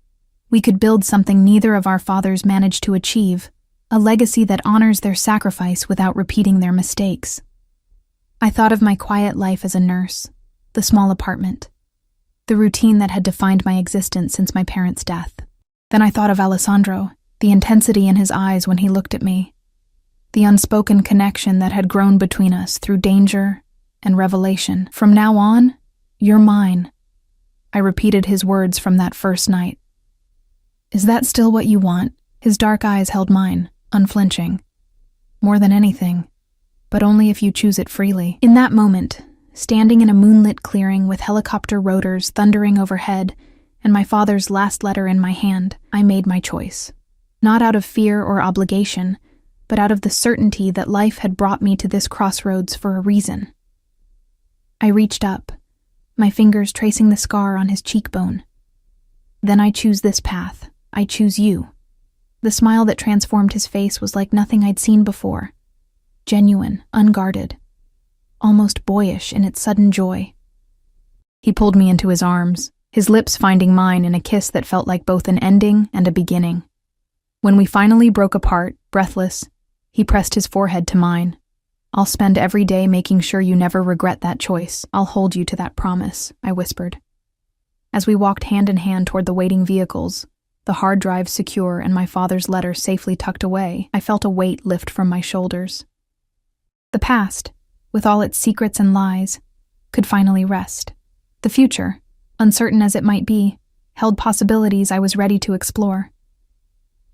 we could build something neither of our fathers managed to achieve, a legacy that honors their sacrifice without repeating their mistakes." I thought of my quiet life as a nurse, the small apartment, the routine that had defined my existence since my parents' death. Then I thought of Alessandro, the intensity in his eyes when he looked at me, the unspoken connection that had grown between us through danger and revelation. "From now on, you're mine." I repeated his words from that first night. "Is that still what you want?" His dark eyes held mine, unflinching. "More than anything, but only if you choose it freely." In that moment, standing in a moonlit clearing with helicopter rotors thundering overhead and my father's last letter in my hand, I made my choice. Not out of fear or obligation, but out of the certainty that life had brought me to this crossroads for a reason. I reached up, my fingers tracing the scar on his cheekbone. Then I choose this path. I choose you. The smile that transformed his face was like nothing I'd seen before. Genuine, unguarded, almost boyish in its sudden joy. He pulled me into his arms, his lips finding mine in a kiss that felt like both an ending and a beginning. When we finally broke apart, breathless, he pressed his forehead to mine. "I'll spend every day making sure you never regret that choice. I'll hold you to that promise," I whispered. As we walked hand in hand toward the waiting vehicles, the hard drive secure and my father's letter safely tucked away, I felt a weight lift from my shoulders. The past, with all its secrets and lies, could finally rest. The future, uncertain as it might be, held possibilities I was ready to explore.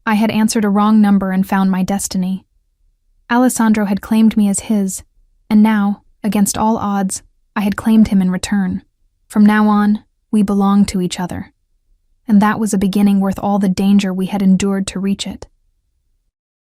I had answered a wrong number and found my destiny. Alessandro had claimed me as his, and now, against all odds, I had claimed him in return. From now on, we belonged to each other. And that was a beginning worth all the danger we had endured to reach it.